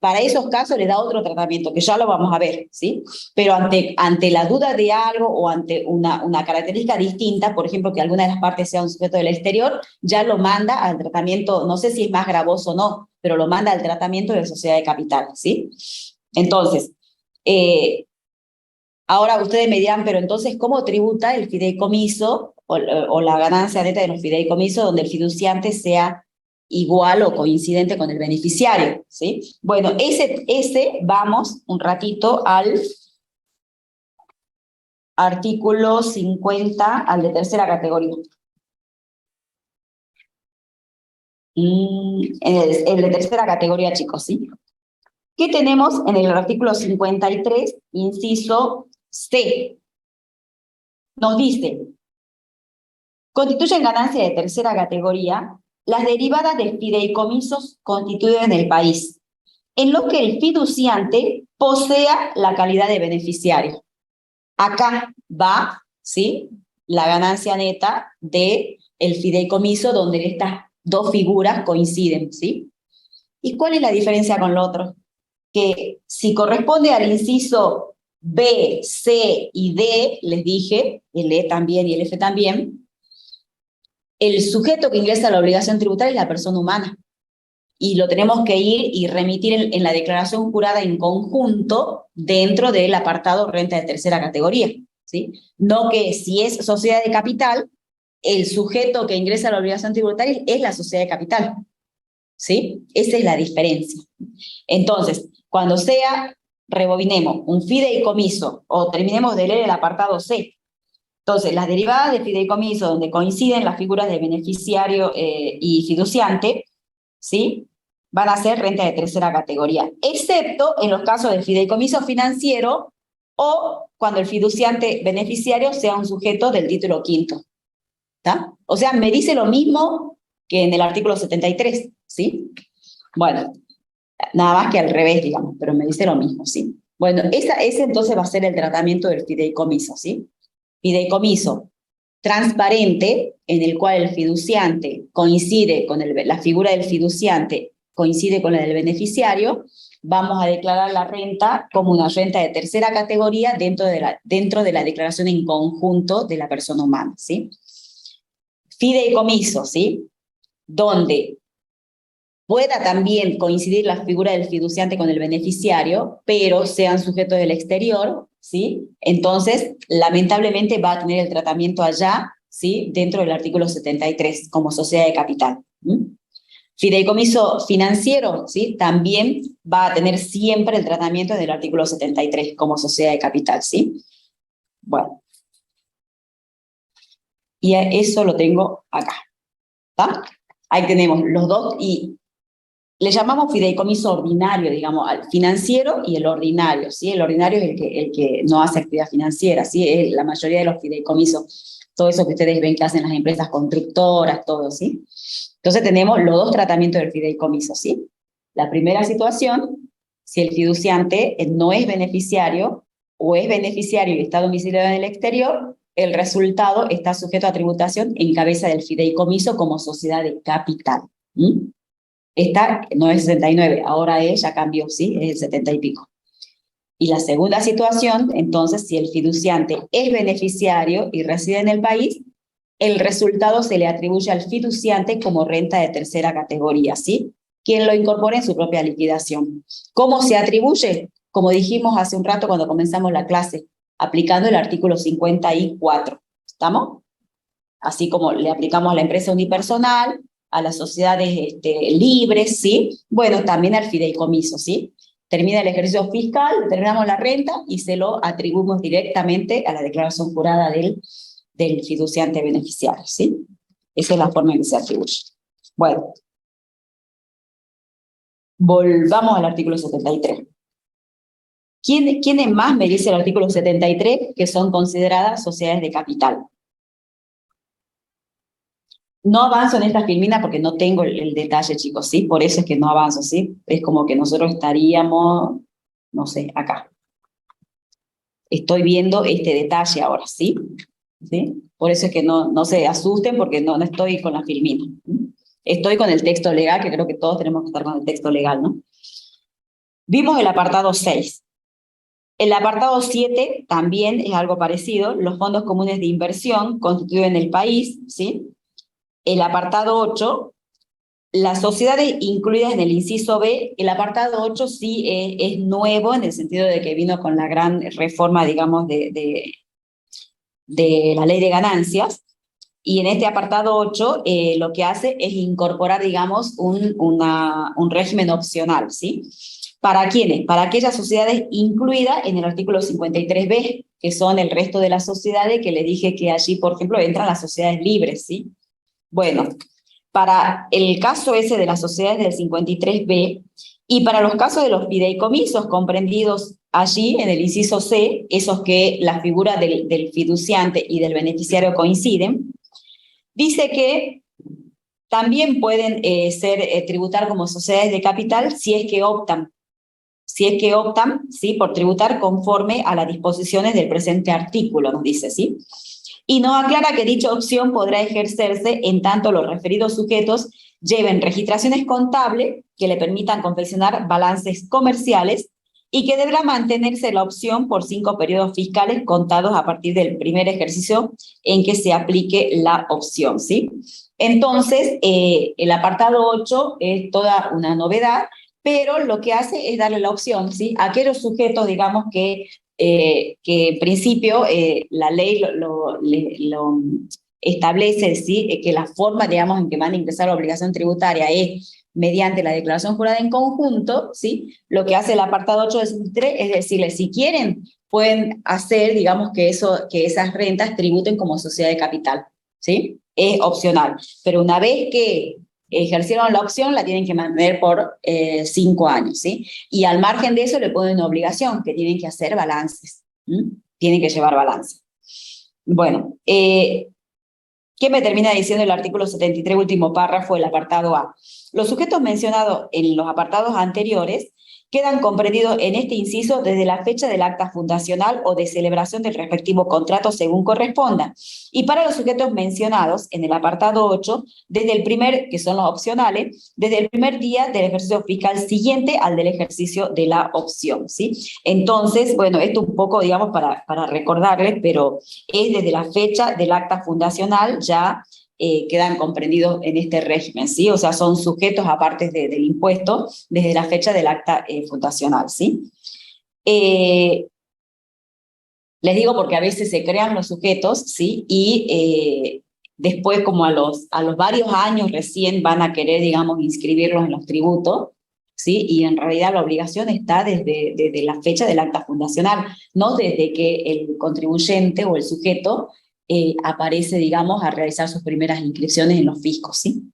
para esos casos le da otro tratamiento, que ya lo vamos a ver, ¿sí? Pero ante la duda de algo o ante una característica distinta, por ejemplo, que alguna de las partes sea un sujeto del exterior, ya lo manda al tratamiento, no sé si es más gravoso o no, pero lo manda al tratamiento de sociedad de capital, ¿sí? Entonces, ahora ustedes me dirán, pero entonces, ¿cómo tributa el fideicomiso o la ganancia neta de los fideicomisos donde el fiduciante sea igual o coincidente con el beneficiario, ¿sí? Bueno, vamos un ratito al artículo 50, al de tercera categoría. El de tercera categoría, chicos, ¿sí? ¿Qué tenemos en el artículo 53, inciso C? Nos dice, constituyen ganancia de tercera categoría las derivadas de fideicomisos constituidos en el país, en lo que el fiduciante posea la calidad de beneficiario. Acá va, ¿sí?, la ganancia neta del fideicomiso donde estas dos figuras coinciden, ¿sí? ¿Y cuál es la diferencia con lo otro? Que si corresponde al inciso B, C y D, les dije, el E también y el F también, el sujeto que ingresa a la obligación tributaria es la persona humana. Y lo tenemos que ir y remitir en la declaración jurada en conjunto dentro del apartado renta de tercera categoría, ¿sí? No que si es sociedad de capital, el sujeto que ingresa a la obligación tributaria es la sociedad de capital, ¿sí? Esa es la diferencia. Entonces, cuando sea rebobinemos, un fideicomiso, o terminemos de leer el apartado C. Entonces, las derivadas de fideicomiso, donde coinciden las figuras de beneficiario y fiduciante, ¿sí?, van a ser renta de tercera categoría, excepto en los casos de fideicomiso financiero o cuando el fiduciante beneficiario sea un sujeto del título quinto. ¿Está? O sea, me dice lo mismo que en el artículo 73, ¿sí? Bueno, nada más que al revés, digamos, pero me dice lo mismo, ¿sí? Bueno, ese entonces va a ser el tratamiento del fideicomiso, ¿sí? Fideicomiso transparente, en el cual el fiduciante coincide con la figura del fiduciante, coincide con la del beneficiario, vamos a declarar la renta como una renta de tercera categoría dentro de la declaración en conjunto de la persona humana, ¿sí? Fideicomiso, ¿sí?, donde pueda también coincidir la figura del fiduciante con el beneficiario, pero sean sujetos del exterior, ¿sí? Entonces, lamentablemente va a tener el tratamiento allá, ¿sí?, dentro del artículo 73, como sociedad de capital. Fideicomiso financiero, ¿sí?, también va a tener siempre el tratamiento del artículo 73, como sociedad de capital, ¿sí? Bueno. Y eso lo tengo acá, ¿está? Ahí tenemos los dos, y le llamamos fideicomiso ordinario, digamos, al financiero y el ordinario, ¿sí? El ordinario es el que no hace actividad financiera, ¿sí? Es la mayoría de los fideicomisos, todo eso que ustedes ven que hacen las empresas constructoras, todo, ¿sí? Entonces tenemos los dos tratamientos del fideicomiso, ¿sí? La primera situación, si el fiduciante no es beneficiario, o es beneficiario y está domiciliado en el exterior, el resultado está sujeto a tributación en cabeza del fideicomiso como sociedad de capital. Esta no es 69, ahora ya cambió, ¿sí? Es el 70 y pico. Y la segunda situación, entonces, si el fiduciante es beneficiario y reside en el país, el resultado se le atribuye al fiduciante como renta de tercera categoría, ¿sí?, quien lo incorpore en su propia liquidación. ¿Cómo se atribuye? Como dijimos hace un rato cuando comenzamos la clase, aplicando el artículo 54. ¿Estamos? Así como le aplicamos a la empresa unipersonal, a las sociedades libres, ¿sí? Bueno, también al fideicomiso, ¿sí? Termina el ejercicio fiscal, terminamos la renta y se lo atribuimos directamente a la declaración jurada del fiduciante beneficiario, ¿sí? Esa es la forma en que se atribuye. Bueno, volvamos al artículo 73. ¿Quiénes más me dice el artículo 73 que son consideradas sociedades de capital? No avanzo en esta filmina porque no tengo el detalle, chicos, ¿sí? Por eso es que no avanzo, ¿sí? Es como que nosotros estaríamos, no sé, acá. Estoy viendo este detalle ahora, ¿sí? ¿Sí? Por eso es que no se asusten porque no estoy con la filmina. Estoy con el texto legal, que creo que todos tenemos que estar con el texto legal, ¿no? Vimos el apartado 6. El apartado 7 también es algo parecido. Los fondos comunes de inversión constituidos en el país, ¿sí? El apartado 8, las sociedades incluidas en el inciso B, el apartado 8 sí es nuevo en el sentido de que vino con la gran reforma, digamos, de la ley de ganancias, y en este apartado 8 lo que hace es incorporar, digamos, un régimen opcional, ¿sí? ¿Para quiénes? Para aquellas sociedades incluidas en el artículo 53B, que son el resto de las sociedades que le dije que allí, por ejemplo, entran las sociedades libres, ¿sí? Bueno, para el caso ese de las sociedades del 53B y para los casos de los fideicomisos comprendidos allí en el inciso C, esos que la figura del fiduciante y del beneficiario coinciden, dice que también pueden tributar como sociedades de capital si es que optan, ¿sí?, por tributar conforme a las disposiciones del presente artículo, nos dice, ¿sí? Y nos aclara que dicha opción podrá ejercerse en tanto los referidos sujetos lleven registraciones contables que le permitan confeccionar balances comerciales y que deberá mantenerse la opción por 5 periodos fiscales contados a partir del primer ejercicio en que se aplique la opción, ¿sí? Entonces, el apartado 8 es toda una novedad, pero lo que hace es darle la opción, ¿sí?, a aquellos sujetos, digamos, que en principio la ley establece, ¿sí?, que la forma, digamos, en que van a ingresar la obligación tributaria es mediante la declaración jurada en conjunto, ¿sí? Lo que hace el apartado 8 del 63 es decirles, si quieren, pueden hacer, digamos, que esas rentas tributen como sociedad de capital, ¿sí? Es opcional, pero una vez que ejercieron la opción, la tienen que mantener por 5 años, ¿sí? Y al margen de eso le ponen una obligación, que tienen que hacer balances, ¿sí? Tienen que llevar balance. Bueno, ¿qué me termina diciendo el artículo 73, último párrafo, el apartado A? Los sujetos mencionados en los apartados anteriores quedan comprendidos en este inciso desde la fecha del acta fundacional o de celebración del respectivo contrato según corresponda. Y para los sujetos mencionados en el apartado 8, desde el primer, que son los opcionales, desde el primer día del ejercicio fiscal siguiente al del ejercicio de la opción, ¿sí? Entonces, bueno, esto un poco, digamos, para recordarles, pero es desde la fecha del acta fundacional ya quedan comprendidos en este régimen, ¿sí? O sea, son sujetos aparte del impuesto desde la fecha del acta fundacional, ¿sí? Les digo porque a veces se crean los sujetos, ¿sí? Y después, como a los varios años recién van a querer, digamos, inscribirlos en los tributos, ¿sí? Y en realidad la obligación está desde la fecha del acta fundacional, no desde que el contribuyente o el sujeto aparece, digamos, a realizar sus primeras inscripciones en los fiscos, ¿sí?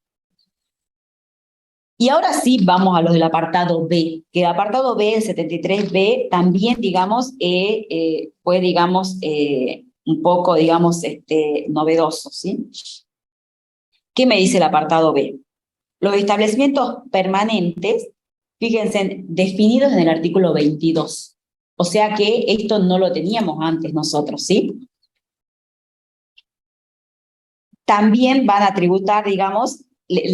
Y ahora sí vamos a los del apartado B, que el apartado B, el 73B, también, digamos, fue, digamos, un poco, digamos, novedoso, ¿sí? ¿Qué me dice el apartado B? Los establecimientos permanentes, fíjense, definidos en el artículo 22. O sea que esto no lo teníamos antes nosotros, ¿sí? También van a tributar, digamos,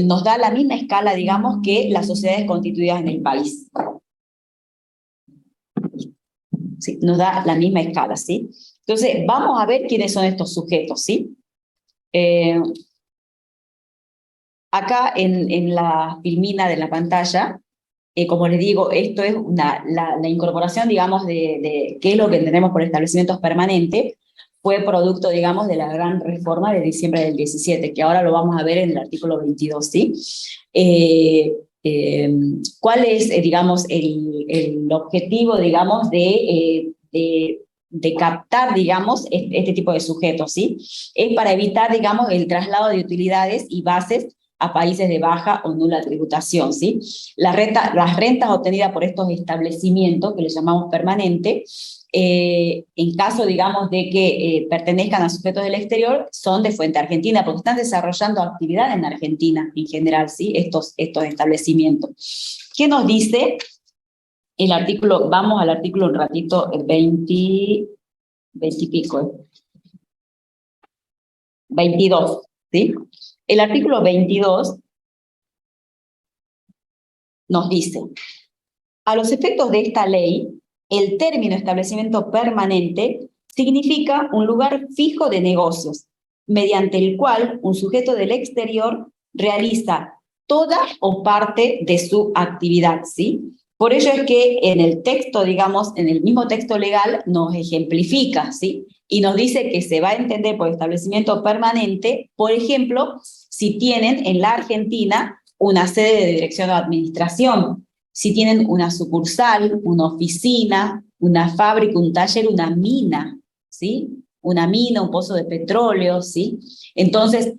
nos da la misma escala, digamos, que las sociedades constituidas en el país. ¿Sí? Nos da la misma escala, ¿sí? Entonces, vamos a ver quiénes son estos sujetos, ¿sí? Acá en la filmina de la pantalla, como les digo, esto es la incorporación, digamos, de qué es lo que entendemos por establecimientos permanentes, fue producto, digamos, de la gran reforma de diciembre del 17, que ahora lo vamos a ver en el artículo 22, ¿sí? ¿Cuál es, digamos, el objetivo, digamos, de captar, digamos, este tipo de sujetos, ¿sí? Es para evitar, digamos, el traslado de utilidades y bases a países de baja o nula tributación, ¿sí? Las rentas obtenidas por estos establecimientos, que les llamamos permanentes, en caso, digamos, de que pertenezcan a sujetos del exterior, son de fuente argentina, porque están desarrollando actividad en Argentina en general, ¿sí? Estos establecimientos. ¿Qué nos dice el artículo? Vamos al artículo un ratito, 20 y pico, 22, ¿sí? El artículo 22 nos dice, a los efectos de esta ley, el término establecimiento permanente significa un lugar fijo de negocios, mediante el cual un sujeto del exterior realiza toda o parte de su actividad, ¿sí? Por ello es que en el texto, digamos, en el mismo texto legal nos ejemplifica, ¿sí? Y nos dice que se va a entender por establecimiento permanente, por ejemplo, si tienen en la Argentina una sede de dirección o administración, si tienen una sucursal, una oficina, una fábrica, un taller, una mina, ¿sí? Una mina, un pozo de petróleo, ¿sí? Entonces,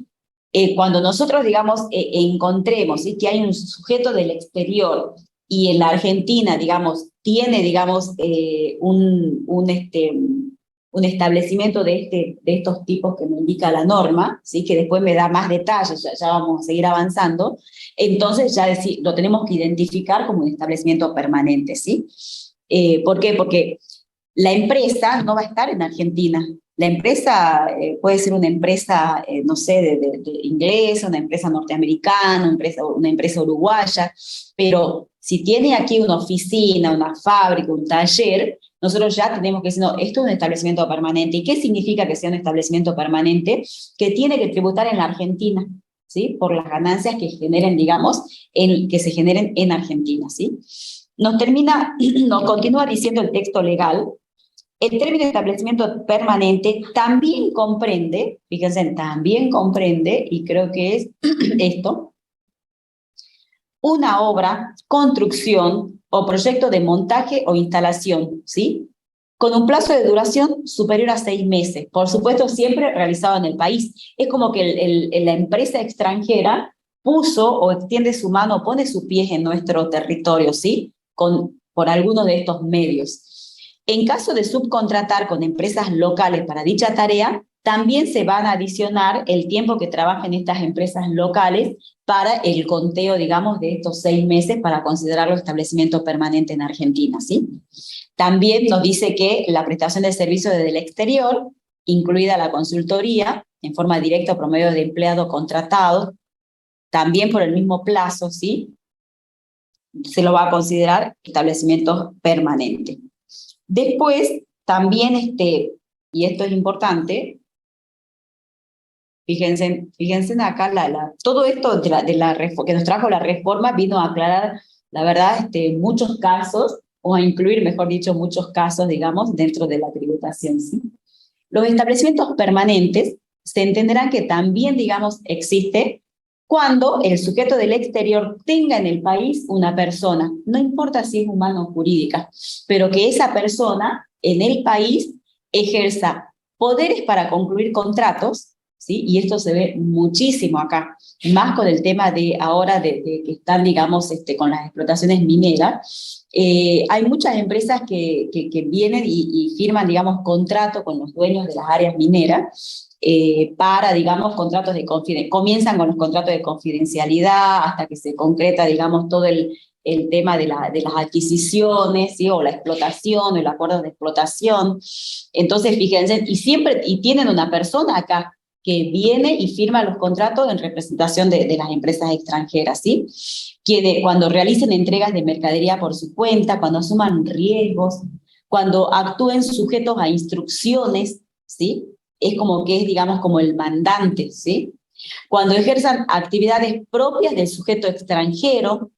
cuando nosotros, digamos, encontremos, ¿sí?, que hay un sujeto del exterior y en la Argentina, digamos, tiene, digamos, un establecimiento de estos tipos que me indica la norma, ¿sí?, que después me da más detalles, ya vamos a seguir avanzando, entonces ya lo tenemos que identificar como un establecimiento permanente, ¿sí? ¿Por qué? Porque la empresa no va a estar en Argentina. La empresa puede ser una empresa, no sé, de inglesa, una empresa norteamericana, una empresa uruguaya, pero si tiene aquí una oficina, una fábrica, un taller, nosotros ya tenemos que decir, no, esto es un establecimiento permanente. ¿Y qué significa que sea un establecimiento permanente? Que tiene que tributar en la Argentina, ¿sí? Por las ganancias que generen, digamos, que se generen en Argentina, ¿sí? Nos continúa diciendo el texto legal El término establecimiento permanente también comprende, fíjense, también comprende, y creo que es esto, una obra, construcción o proyecto de montaje o instalación, ¿sí? Con un plazo de duración superior a 6 meses. Por supuesto, siempre realizado en el país. Es como que la empresa extranjera puso o extiende su mano, pone sus pies en nuestro territorio, ¿sí? Por alguno de estos medios. En caso de subcontratar con empresas locales para dicha tarea, también se van a adicionar el tiempo que trabajan estas empresas locales para el conteo, digamos, de estos 6 meses para considerarlo establecimiento permanente en Argentina, ¿sí? También nos dice que la prestación de servicios desde el exterior, incluida la consultoría, en forma directa o por medio de empleados contratados, también por el mismo plazo, ¿sí? Se lo va a considerar establecimiento permanente. Después, también, y esto es importante, fíjense acá, todo esto que nos trajo la reforma vino a aclarar, la verdad, muchos casos, o a incluir, mejor dicho, muchos casos, digamos, dentro de la tributación, ¿sí? Los establecimientos permanentes se entenderán que también, digamos, existe cuando el sujeto del exterior tenga en el país una persona, no importa si es humana o jurídica, pero que esa persona en el país ejerza poderes para concluir contratos, ¿sí? Y esto se ve muchísimo acá, más con el tema de ahora de que están, digamos, con las explotaciones mineras. Hay muchas empresas que vienen y firman, digamos, contratos con los dueños de las áreas mineras para, digamos, contratos de confidencialidad. Comienzan con los contratos de confidencialidad hasta que se concreta, digamos, todo el tema de las adquisiciones, ¿sí? O la explotación, el acuerdo de explotación. Entonces, fíjense, y tienen una persona acá que viene y firma los contratos en representación de las empresas extranjeras, ¿sí? Que cuando realicen entregas de mercadería por su cuenta, cuando asuman riesgos, cuando actúen sujetos a instrucciones, ¿sí? Es como que es, digamos, como el mandante, ¿sí? Cuando ejerzan actividades propias del sujeto extranjero,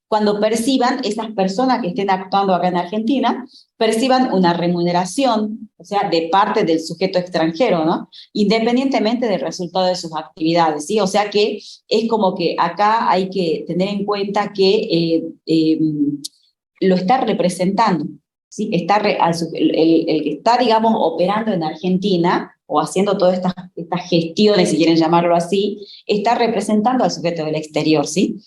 cuando perciban, esas personas que estén actuando acá en Argentina, perciban una remuneración, o sea, de parte del sujeto extranjero, ¿no? Independientemente del resultado de sus actividades, ¿sí? O sea que es como que acá hay que tener en cuenta que lo está representando, ¿sí? El que está, digamos, operando en Argentina o haciendo todas estas gestiones, si quieren llamarlo así, está representando al sujeto del exterior, ¿sí?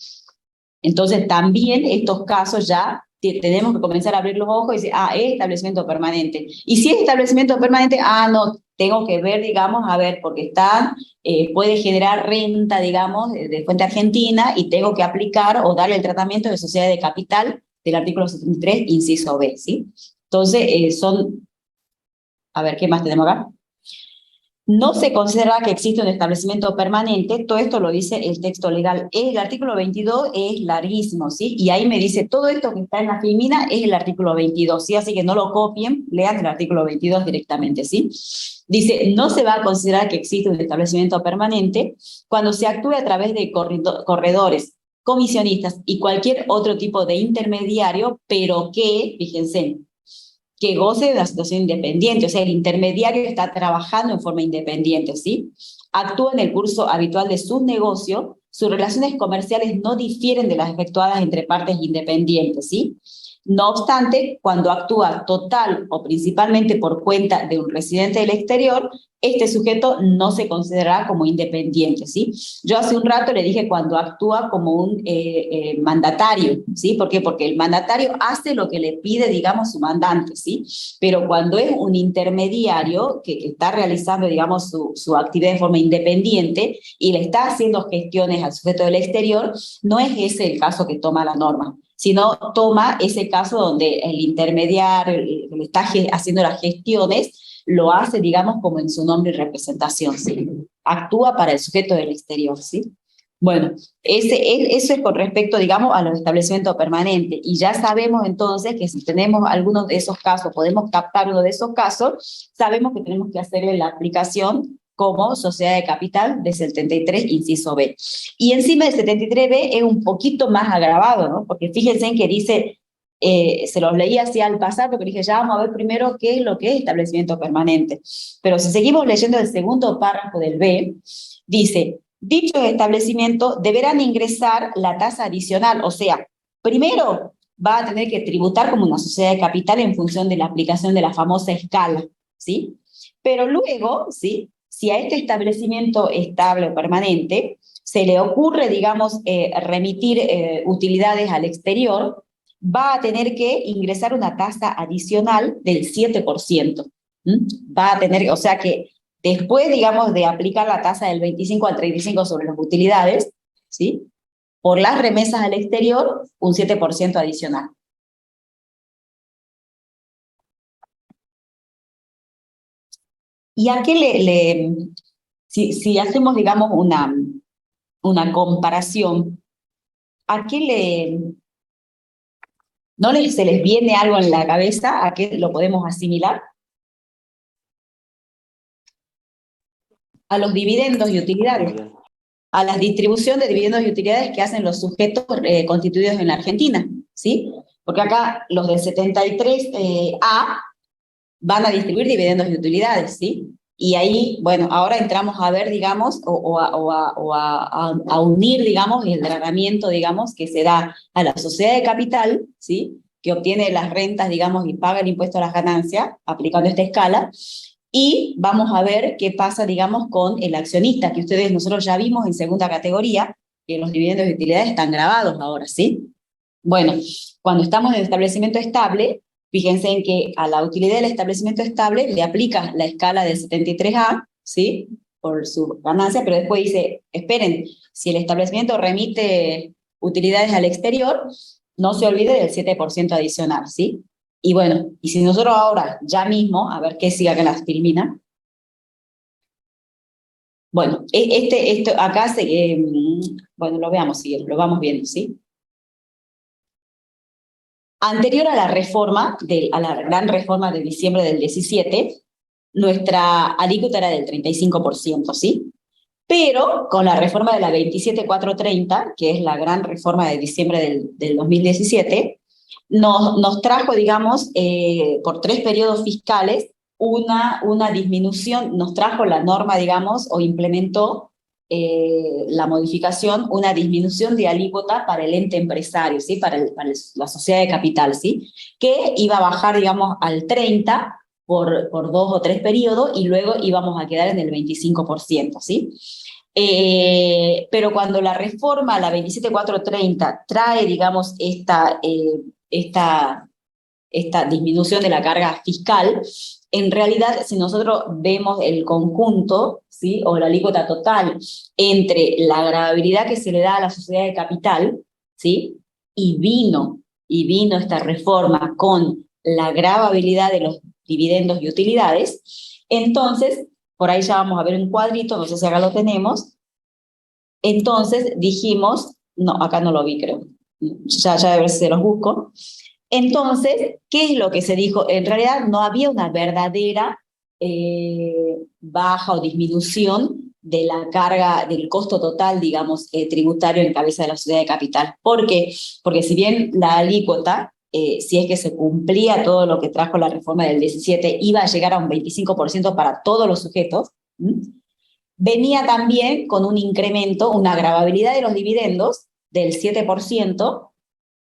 Entonces, también estos casos ya tenemos que comenzar a abrir los ojos y decir, es establecimiento permanente. Y si es establecimiento permanente, no, tengo que ver, digamos, a ver, porque puede generar renta, digamos, de fuente argentina y tengo que aplicar o darle el tratamiento de sociedad de capital del artículo 73, inciso B, ¿sí? Entonces, a ver, ¿qué más tenemos acá? No se considera que existe un establecimiento permanente, todo esto lo dice el texto legal. El artículo 22 es larguísimo, ¿sí? Y ahí me dice, todo esto que está en la filmina es el artículo 22, ¿sí? Así que no lo copien, lean el artículo 22 directamente, ¿sí? Dice, no se va a considerar que existe un establecimiento permanente cuando se actúe a través de corredores, comisionistas y cualquier otro tipo de intermediario, pero que, fíjense, que goce de una situación independiente, o sea, el intermediario está trabajando en forma independiente, ¿sí? Actúa en el curso habitual de sus negocios, sus relaciones comerciales no difieren de las efectuadas entre partes independientes, ¿sí? No obstante, cuando actúa total o principalmente por cuenta de un residente del exterior, este sujeto no se considerará como independiente, ¿sí? Yo hace un rato le dije cuando actúa como un mandatario, ¿sí? ¿Por qué? Porque el mandatario hace lo que le pide, digamos, su mandante, ¿sí? Pero cuando es un intermediario que está realizando, digamos, su actividad de forma independiente y le está haciendo gestiones al sujeto del exterior, no es ese el caso que toma la norma, sino toma ese caso donde el intermediario, el que está haciendo las gestiones, lo hace, digamos, como en su nombre y representación, ¿sí? Actúa para el sujeto del exterior, ¿sí? Bueno, eso es con respecto, digamos, a los establecimientos permanentes. Y ya sabemos entonces que si tenemos algunos de esos casos, podemos captar uno de esos casos, sabemos que tenemos que hacer la aplicación como sociedad de capital de 73, inciso B. Y encima del 73B es un poquito más agravado, ¿no? Porque fíjense en que dice se los leí así al pasar, porque dije, ya vamos a ver primero qué es lo que es establecimiento permanente. Pero si seguimos leyendo el segundo párrafo del B, dice, dichos establecimientos deberán ingresar la tasa adicional, o sea, primero va a tener que tributar como una sociedad de capital en función de la aplicación de la famosa escala, ¿sí? Pero luego, ¿sí? Si a este establecimiento estable o permanente se le ocurre, digamos, remitir utilidades al exterior, va a tener que ingresar una tasa adicional del 7%. Va a tener, o sea que después, digamos, de aplicar la tasa del 25 al 35 sobre las utilidades, ¿sí? Por las remesas al exterior, un 7% adicional. ¿Y a qué si hacemos, digamos, una comparación, ¿a qué se les viene algo en la cabeza? ¿A qué lo podemos asimilar? A los dividendos y utilidades, a la distribución de dividendos y utilidades que hacen los sujetos constituidos en la Argentina, ¿sí? Porque acá los del 73A van a distribuir dividendos y utilidades, ¿sí? Y ahí, bueno, ahora entramos a ver, digamos, a unir, digamos, el tratamiento, digamos, que se da a la sociedad de capital, ¿sí? Que obtiene las rentas, digamos, y paga el impuesto a las ganancias, aplicando esta escala, y vamos a ver qué pasa, digamos, con el accionista, que nosotros ya vimos en segunda categoría, que los dividendos y utilidades están grabados ahora, ¿sí? Bueno, cuando estamos en el establecimiento estable, fíjense en que a la utilidad del establecimiento estable le aplica la escala del 73A, ¿sí? Por su ganancia, pero después dice, esperen, si el establecimiento remite utilidades al exterior, no se olvide del 7% adicional, ¿sí? Y bueno, y si nosotros ahora, ya mismo, a ver qué sigue acá en la filmina. Bueno, esto acá, bueno, lo veamos, sí, lo vamos viendo, ¿sí? Anterior a la reforma, a la gran reforma de diciembre del 17, nuestra alícuota era del 35%, ¿sí? Pero con la reforma de la 27430, que es la gran reforma de diciembre del 2017, nos trajo, digamos, por 3 periodos fiscales, una disminución, nos trajo la norma, digamos, o implementó la modificación, una disminución de alícuota para el ente empresario, ¿sí? Para la sociedad de capital, ¿sí? Que iba a bajar, digamos, al 30% por 2 o 3 periodos y luego íbamos a quedar en el 25%, ¿sí? Pero cuando la reforma, la 27430, trae, digamos, esta disminución de la carga fiscal, en realidad, si nosotros vemos el conjunto, ¿sí? O la alícuota total entre la gravabilidad que se le da a la sociedad de capital, ¿sí? Y vino esta reforma con la gravabilidad de los dividendos y utilidades, entonces, por ahí ya vamos a ver un cuadrito, no sé si acá lo tenemos, entonces dijimos, no, acá no lo vi creo, ya a ver si se los busco. Entonces, ¿qué es lo que se dijo? En realidad no había una verdadera baja o disminución de la carga, del costo total, digamos, tributario en cabeza de la sociedad de capital. ¿Por qué? Porque si bien la alícuota, si es que se cumplía todo lo que trajo la reforma del 17, iba a llegar a un 25% para todos los sujetos, venía también con un incremento, una gravabilidad de los dividendos del 7%,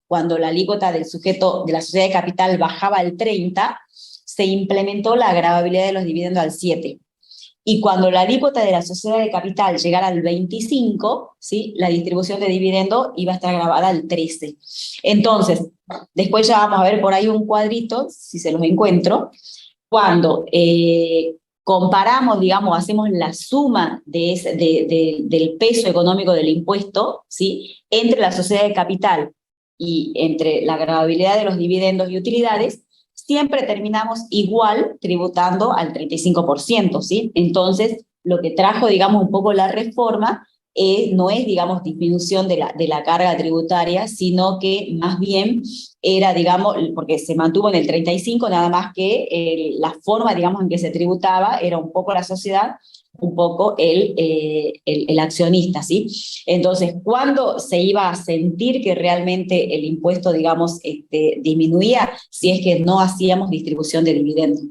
cuando la alícuota del sujeto de la sociedad de capital bajaba al 30%, se implementó la gravabilidad de los dividendos al 7%. Y cuando la alícuota de la sociedad de capital llegara al 25%, ¿sí? La distribución de dividendos iba a estar gravada al 13%. Entonces, después ya vamos a ver por ahí un cuadrito, si se los encuentro, cuando comparamos, digamos, hacemos la suma del peso económico del impuesto, ¿sí? Entre la sociedad de capital y entre la gravabilidad de los dividendos y utilidades, siempre terminamos igual tributando al 35%, ¿sí? Entonces, lo que trajo, digamos, un poco la reforma no es, digamos, disminución de la carga tributaria, sino que más bien era, digamos, porque se mantuvo en el 35%, nada más que la forma, digamos, en que se tributaba era un poco la sociedad un poco el accionista, ¿sí? Entonces, ¿cuándo se iba a sentir que realmente el impuesto, digamos, disminuía? Si es que no hacíamos distribución de dividendos.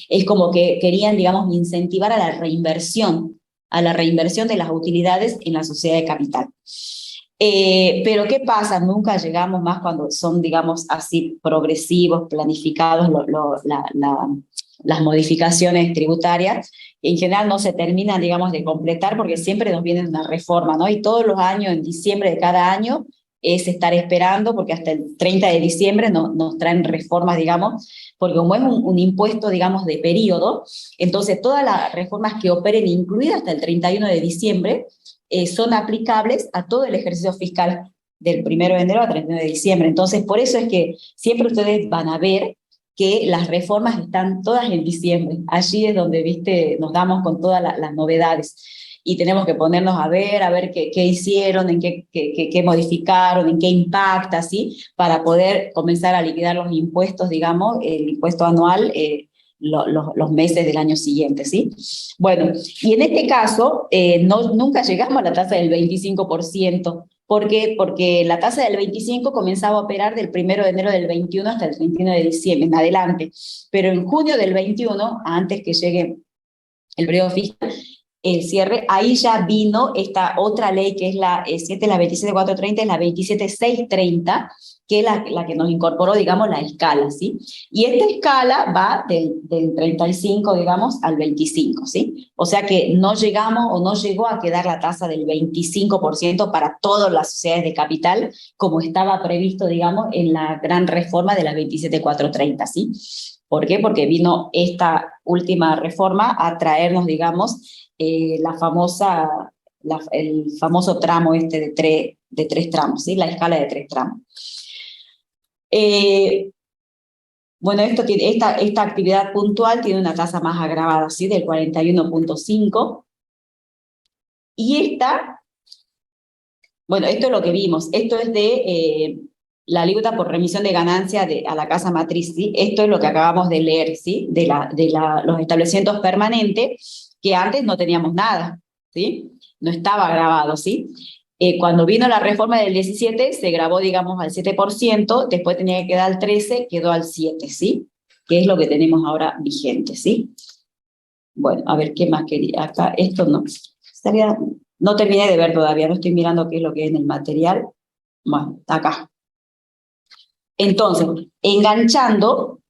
Es como que querían, digamos, incentivar a la reinversión de las utilidades en la sociedad de capital. Pero ¿qué pasa? Nunca llegamos más cuando son, digamos, así progresivos, planificados las modificaciones tributarias. En general no se terminan, digamos, de completar porque siempre nos viene una reforma, ¿no? Y todos los años, en diciembre de cada año, es estar esperando porque hasta el 30 de diciembre nos traen reformas, digamos, porque como es un impuesto, digamos, de periodo, entonces todas las reformas que operen, incluidas hasta el 31 de diciembre, son aplicables a todo el ejercicio fiscal del 1 de enero a 31 de diciembre. Entonces, por eso es que siempre ustedes van a ver que las reformas están todas en diciembre. Allí es donde, viste, nos damos con todas las novedades. Y tenemos que ponernos a ver qué hicieron, en qué modificaron, en qué impacta, ¿sí? Para poder comenzar a liquidar los impuestos, digamos, el impuesto anual, los meses del año siguiente, ¿sí? Bueno, y en este caso, nunca llegamos a la tasa del 25%. ¿Por qué? Porque la tasa del 25 comenzaba a operar del 1 de enero del 21 hasta el 31 de diciembre, en adelante. Pero en junio del 21, antes que llegue el periodo fiscal, el cierre, ahí ya vino esta otra ley que es la 27430, es la 27630, que es la que nos incorporó, digamos, la escala, ¿sí? Y esta escala va del 35, digamos, al 25, ¿sí? O sea que no llegamos o no llegó a quedar la tasa del 25% para todas las sociedades de capital, como estaba previsto, digamos, en la gran reforma de la 27430, ¿sí? ¿Por qué? Porque vino esta última reforma a traernos, digamos, el famoso tramo de tres tramos, ¿sí? La escala de 3 tramos. Bueno, esta actividad puntual tiene una tasa más agravada, ¿sí? Del 41.5. Y bueno, esto es lo que vimos. Esto es de la alícuota por remisión de ganancia a la casa matriz, ¿sí? Esto es lo que acabamos de leer, ¿sí? De los establecimientos permanentes, que antes no teníamos nada, ¿sí? No estaba grabado, ¿sí? Cuando vino la reforma del 17, se grabó, digamos, al 7%, después tenía que quedar al 13%, quedó al 7%, ¿sí? Que es lo que tenemos ahora vigente, ¿sí? Bueno, a ver, ¿qué más quería? Acá, esto no terminé de ver todavía, no estoy mirando qué es lo que es en el material. Bueno, acá. Entonces, enganchando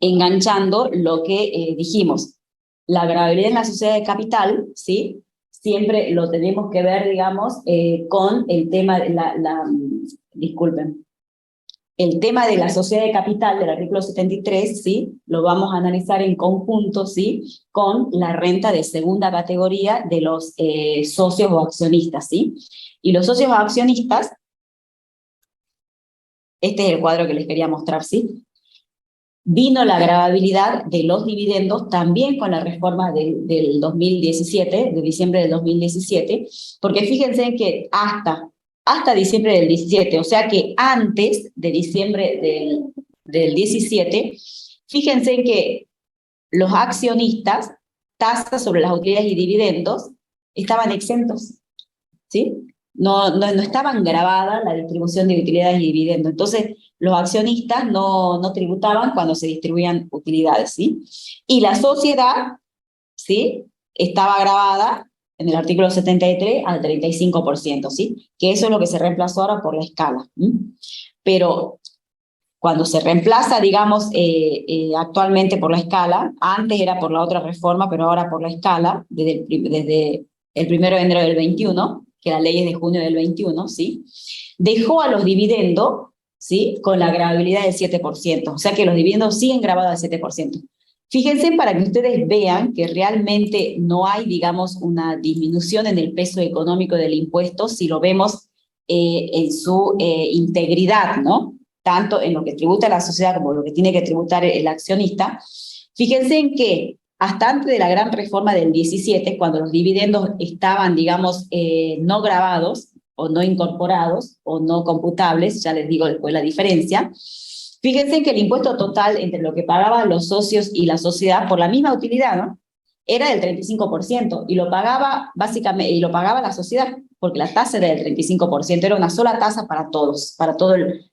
lo que dijimos, la gravabilidad en la sociedad de capital, ¿sí? Siempre lo tenemos que ver, digamos, con el tema de disculpen, el tema de la sociedad de capital del artículo 73, ¿sí? Lo vamos a analizar en conjunto, ¿sí? Con la renta de segunda categoría de los socios o accionistas, ¿sí? Y los socios o accionistas, este es el cuadro que les quería mostrar, ¿sí? Vino la gravabilidad de los dividendos también con la reforma del 2017, de diciembre del 2017, porque fíjense que hasta diciembre del 17, o sea que antes de diciembre del 17, fíjense que los accionistas, tasas sobre las utilidades y dividendos, estaban exentos, ¿sí? No estaban grabadas la distribución de utilidades y dividendos. Entonces, los accionistas no tributaban cuando se distribuían utilidades, ¿sí? Y la sociedad, ¿sí? Estaba grabada en el artículo 73 al 35%, ¿sí? Que eso es lo que se reemplazó ahora por la escala. Pero cuando se reemplaza, digamos, actualmente por la escala, antes era por la otra reforma, pero ahora por la escala, desde el 1 de enero del 21, que la ley es de junio del 21, ¿sí? Dejó a los dividendos, ¿sí? Con la gravabilidad del 7%, o sea que los dividendos siguen grabados al 7%. Fíjense para que ustedes vean que realmente no hay, digamos, una disminución en el peso económico del impuesto si lo vemos en su integridad, ¿no? Tanto en lo que tributa la sociedad como lo que tiene que tributar el accionista. Fíjense en que hasta antes de la gran reforma del 17, cuando los dividendos estaban, digamos, no grabados, o no incorporados, o no computables, ya les digo después la diferencia, fíjense que el impuesto total entre lo que pagaban los socios y la sociedad por la misma utilidad, ¿no? era del 35% y lo pagaba básicamente, y lo pagaba la sociedad, porque la tasa era del 35%, era una sola tasa para todos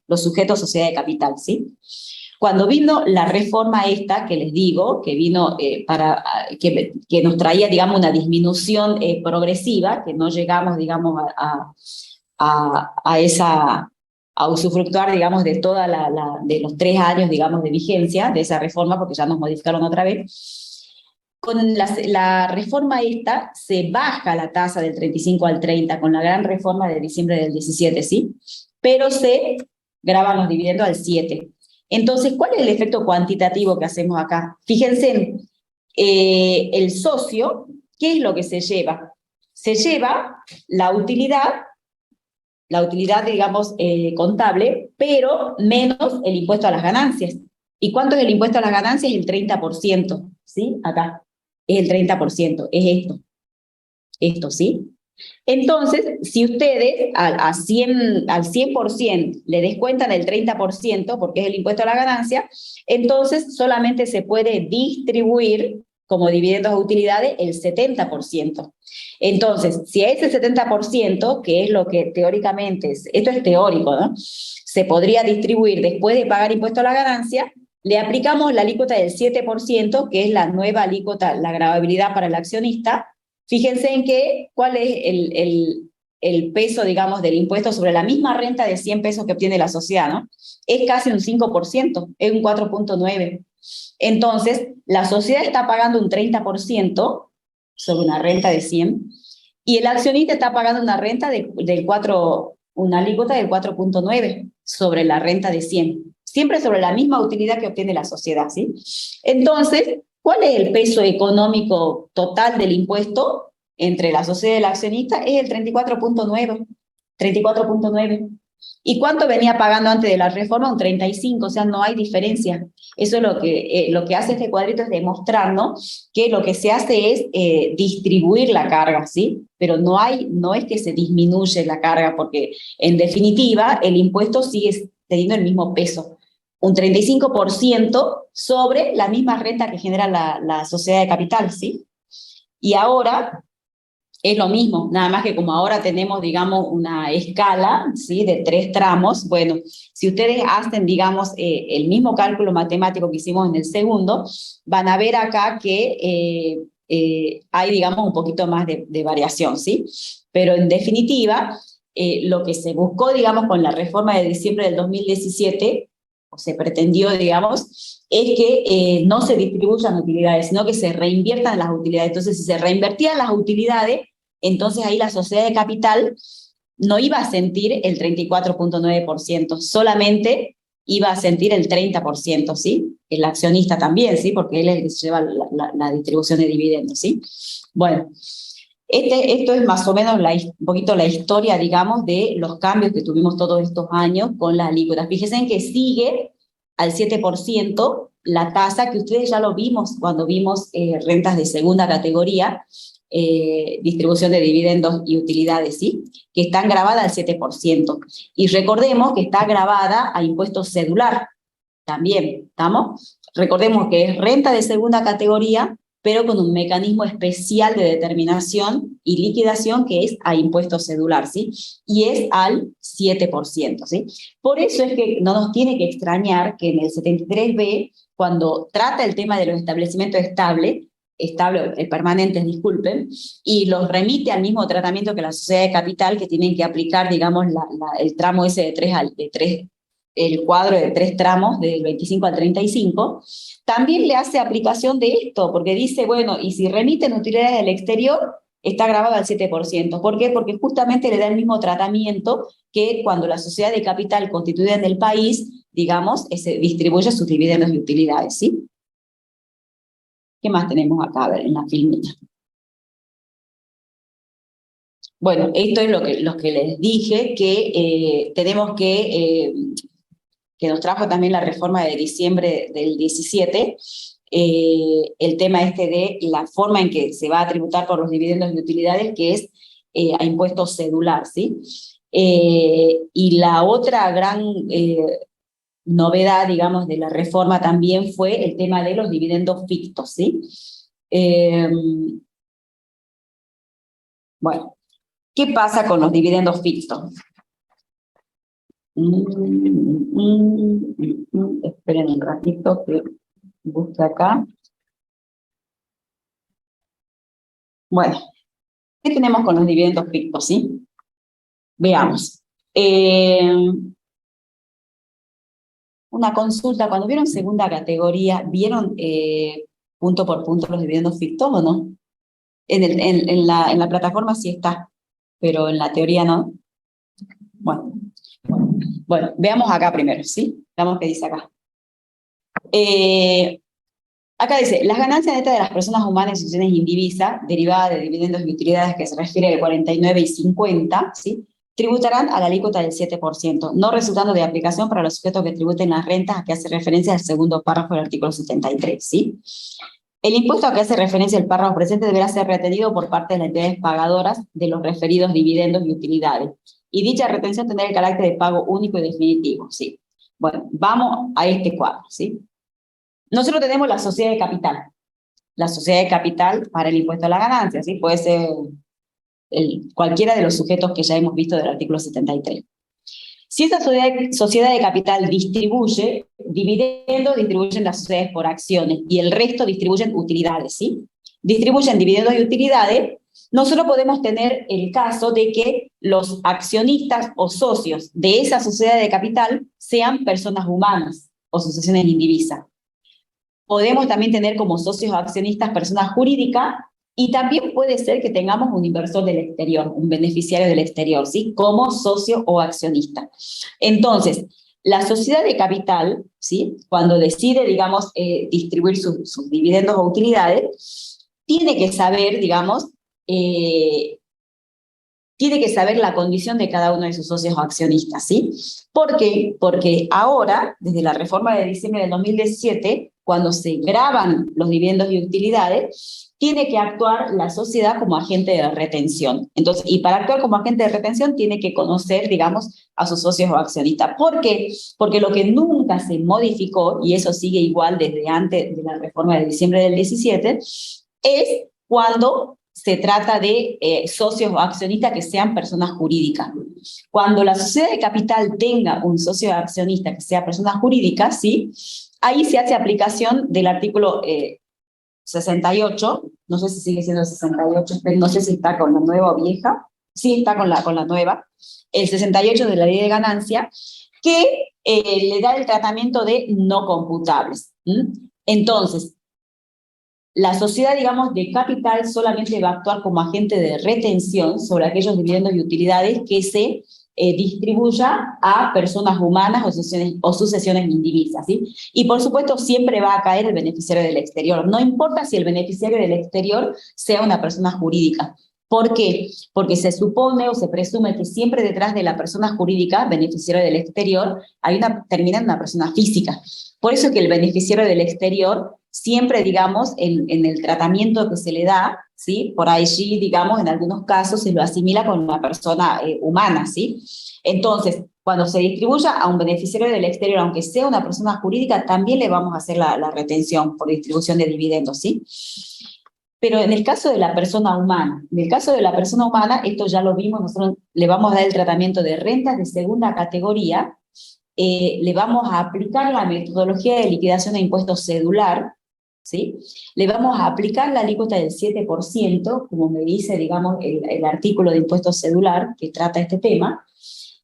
los sujetos sociedad de capital, ¿sí? Cuando vino la reforma esta, que les digo, que vino que nos traía, digamos, una disminución progresiva, que no llegamos, digamos, a usufructuar, digamos, de de los 3 años, digamos, de vigencia de esa reforma, porque ya nos modificaron otra vez. Con la reforma esta se baja la tasa del 35 al 30, con la gran reforma de diciembre del 17, ¿sí? Pero se graban los dividendos al 7. Entonces, ¿cuál es el efecto cuantitativo que hacemos acá? Fíjense, el socio, ¿qué es lo que se lleva? Se lleva la utilidad, digamos, contable, pero menos el impuesto a las ganancias. ¿Y cuánto es el impuesto a las ganancias? El 30%, ¿sí? Acá, es el 30%, es esto, ¿sí? Entonces, si ustedes al 100% le descuentan el 30%, porque es el impuesto a la ganancia, entonces solamente se puede distribuir como dividendos a utilidades el 70%. Entonces, si a ese 70%, que es lo que teóricamente, esto es teórico, ¿no?, se podría distribuir después de pagar impuesto a la ganancia, le aplicamos la alícuota del 7%, que es la nueva alícuota, la gravabilidad para el accionista. Fíjense en cuál es el peso, digamos, del impuesto sobre la misma renta de 100 pesos que obtiene la sociedad, ¿no? Es casi un 5%, es un 4.9%. Entonces, la sociedad está pagando un 30% sobre una renta de 100, y el accionista está pagando una renta una alícuota del 4.9 sobre la renta de 100, siempre sobre la misma utilidad que obtiene la sociedad, ¿sí? Entonces, ¿cuál es el peso económico total del impuesto entre la sociedad y el accionista? Es el 34.9. 34.9. ¿Y cuánto venía pagando antes de la reforma? Un 35, o sea, no hay diferencia. Eso es lo que hace este cuadrito, es demostrarnos que lo que se hace es distribuir la carga, ¿sí? Pero no es que se disminuye la carga, porque en definitiva el impuesto sigue teniendo el mismo peso. Un 35% sobre la misma renta que genera la sociedad de capital, ¿sí? Y ahora es lo mismo, nada más que como ahora tenemos, digamos, una escala, ¿sí?, de 3 tramos. Bueno, si ustedes hacen, digamos, el mismo cálculo matemático que hicimos en el segundo, van a ver acá que hay, digamos, un poquito más de variación, ¿sí? Pero en definitiva, lo que se buscó, digamos, con la reforma de diciembre del 2017, o se pretendió, digamos, es que no se distribuyan utilidades, sino que se reinviertan las utilidades. Entonces, si se reinvertían las utilidades, entonces ahí la sociedad de capital no iba a sentir el 34.9%, solamente iba a sentir el 30%, ¿sí? El accionista también, ¿sí? Porque él es el que se lleva la distribución de dividendos, ¿sí? Bueno, esto es más o menos un poquito la historia, digamos, de los cambios que tuvimos todos estos años con las alícuotas. Fíjense en que sigue al 7% la tasa, que ustedes ya lo vimos cuando vimos rentas de segunda categoría, distribución de dividendos y utilidades, ¿sí?, que están grabadas al 7%. Y recordemos que está grabada a impuesto cedular también, ¿estamos? Recordemos que es renta de segunda categoría, pero con un mecanismo especial de determinación y liquidación que es a impuesto cedular, ¿sí? Y es al 7%, ¿sí? Por eso es que no nos tiene que extrañar que en el 73B, cuando trata el tema de los establecimientos permanentes, disculpen, y los remite al mismo tratamiento que la sociedad de capital, que tienen que aplicar, digamos, el tramo ese el cuadro de 3 tramos, del 25 al 35, también le hace aplicación de esto, porque dice, bueno, y si remiten utilidades del exterior, está grabado al 7%. ¿Por qué? Porque justamente le da el mismo tratamiento que cuando la sociedad de capital constituida en el país, digamos, distribuye sus dividendos y utilidades, ¿sí? ¿Qué más tenemos acá? A ver, en la filmita. Bueno, esto es lo que les dije, que tenemos que nos trajo también la reforma de diciembre del 17, el tema de la forma en que se va a tributar por los dividendos y utilidades, que es a impuesto cedular, ¿sí? Y la otra gran novedad, digamos, de la reforma también fue el tema de los dividendos fictos, ¿sí? Bueno, ¿qué pasa con los dividendos fictos? Esperen un ratito que busque acá. Bueno, ¿qué tenemos con los dividendos fictos, sí? Veamos. Una consulta, cuando vieron segunda categoría, ¿vieron punto por punto los dividendos fictos o no? En la plataforma sí está, pero en la teoría no. Bueno, veamos acá primero, ¿sí? Veamos qué dice acá. Acá dice, las ganancias netas de las personas humanas y instituciones indivisas, derivadas de dividendos y utilidades que se refiere al 49 y 50, ¿sí? Tributarán a la alícuota del 7%, no resultando de aplicación para los sujetos que tributen las rentas a que hace referencia el segundo párrafo del artículo 73, ¿sí? El impuesto a que hace referencia el párrafo presente deberá ser retenido por parte de las entidades pagadoras de los referidos dividendos y utilidades, y dicha retención tendrá el carácter de pago único y definitivo, ¿sí? Bueno, vamos a este cuadro, ¿sí? Nosotros tenemos la sociedad de capital. La sociedad de capital para el impuesto a la ganancia, ¿sí? Puede ser cualquiera de los sujetos que ya hemos visto del artículo 73. Si esa sociedad de capital distribuye dividendos, distribuyen las sociedades por acciones y el resto distribuyen utilidades, ¿sí? Distribuyen dividendos y utilidades. Nosotros podemos tener el caso de que los accionistas o socios de esa sociedad de capital sean personas humanas o asociaciones indivisas. Podemos también tener como socios o accionistas personas jurídicas y también puede ser que tengamos un inversor del exterior, un beneficiario del exterior, ¿sí? Como socio o accionista. Entonces, la sociedad de capital, ¿sí? Cuando decide, digamos, distribuir sus dividendos o utilidades, tiene que saber, digamos, tiene que saber la condición de cada uno de sus socios o accionistas, ¿sí? ¿Por qué? Porque ahora, desde la reforma de diciembre del 2017, cuando se graban los dividendos y utilidades, tiene que actuar la sociedad como agente de retención. Entonces, y para actuar como agente de retención tiene que conocer, digamos, a sus socios o accionistas. ¿Por qué? Porque lo que nunca se modificó, y eso sigue igual desde antes de la reforma de diciembre del 17, es cuando se trata de socios o accionistas que sean personas jurídicas. Cuando la sociedad de capital tenga un socio accionista que sea persona jurídica, ¿sí? Ahí se hace aplicación del artículo 68, no sé si sigue siendo 68, no sé si está con la nueva o vieja, sí está con la nueva, el 68 de la ley de ganancia, que le da el tratamiento de no computables. Entonces, la sociedad, digamos, de capital solamente va a actuar como agente de retención sobre aquellos dividendos y utilidades que se distribuya a personas humanas o sucesiones indivisas, ¿sí? Y por supuesto siempre va a caer el beneficiario del exterior. No importa si el beneficiario del exterior sea una persona jurídica. ¿Por qué? Porque se supone o se presume que siempre detrás de la persona jurídica, beneficiario del exterior, termina en una persona física. Por eso que el beneficiario del exterior siempre, digamos, en el tratamiento que se le da, ¿sí? Por allí, digamos, en algunos casos se lo asimila con una persona humana, ¿sí? Entonces, cuando se distribuya a un beneficiario del exterior, aunque sea una persona jurídica, también le vamos a hacer la retención por distribución de dividendos, ¿sí? Pero en el caso de la persona humana, esto ya lo vimos, nosotros le vamos a dar el tratamiento de rentas de segunda categoría, le vamos a aplicar la metodología de liquidación de impuestos cedular, ¿sí? Le vamos a aplicar la alícuota del 7%, como me dice, digamos, el artículo de impuestos cedular que trata este tema,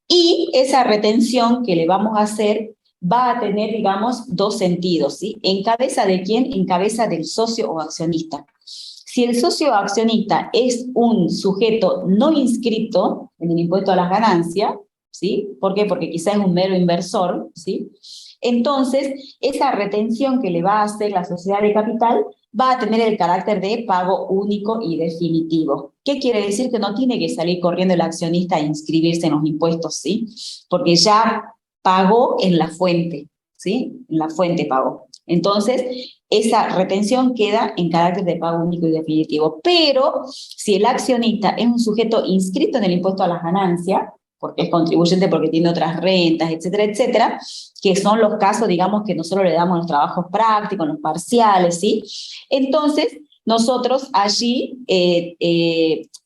y esa retención que le vamos a hacer va a tener, digamos, dos sentidos, ¿sí? ¿En cabeza de quién? En cabeza del socio o accionista. Si el socio o accionista es un sujeto no inscrito en el impuesto a las ganancias, ¿sí? ¿Por qué? Porque quizás es un mero inversor, ¿sí? Entonces, esa retención que le va a hacer la sociedad de capital va a tener el carácter de pago único y definitivo. ¿Qué quiere decir? Que no tiene que salir corriendo el accionista a inscribirse en los impuestos, ¿sí? Porque ya pagó en la fuente, ¿sí? En la fuente pagó. Entonces, esa retención queda en carácter de pago único y definitivo. Pero, si el accionista es un sujeto inscrito en el impuesto a las ganancias, porque es contribuyente, porque tiene otras rentas, etcétera, etcétera, que son los casos, digamos, que nosotros le damos los trabajos prácticos, los parciales, ¿sí? Entonces, nosotros allí,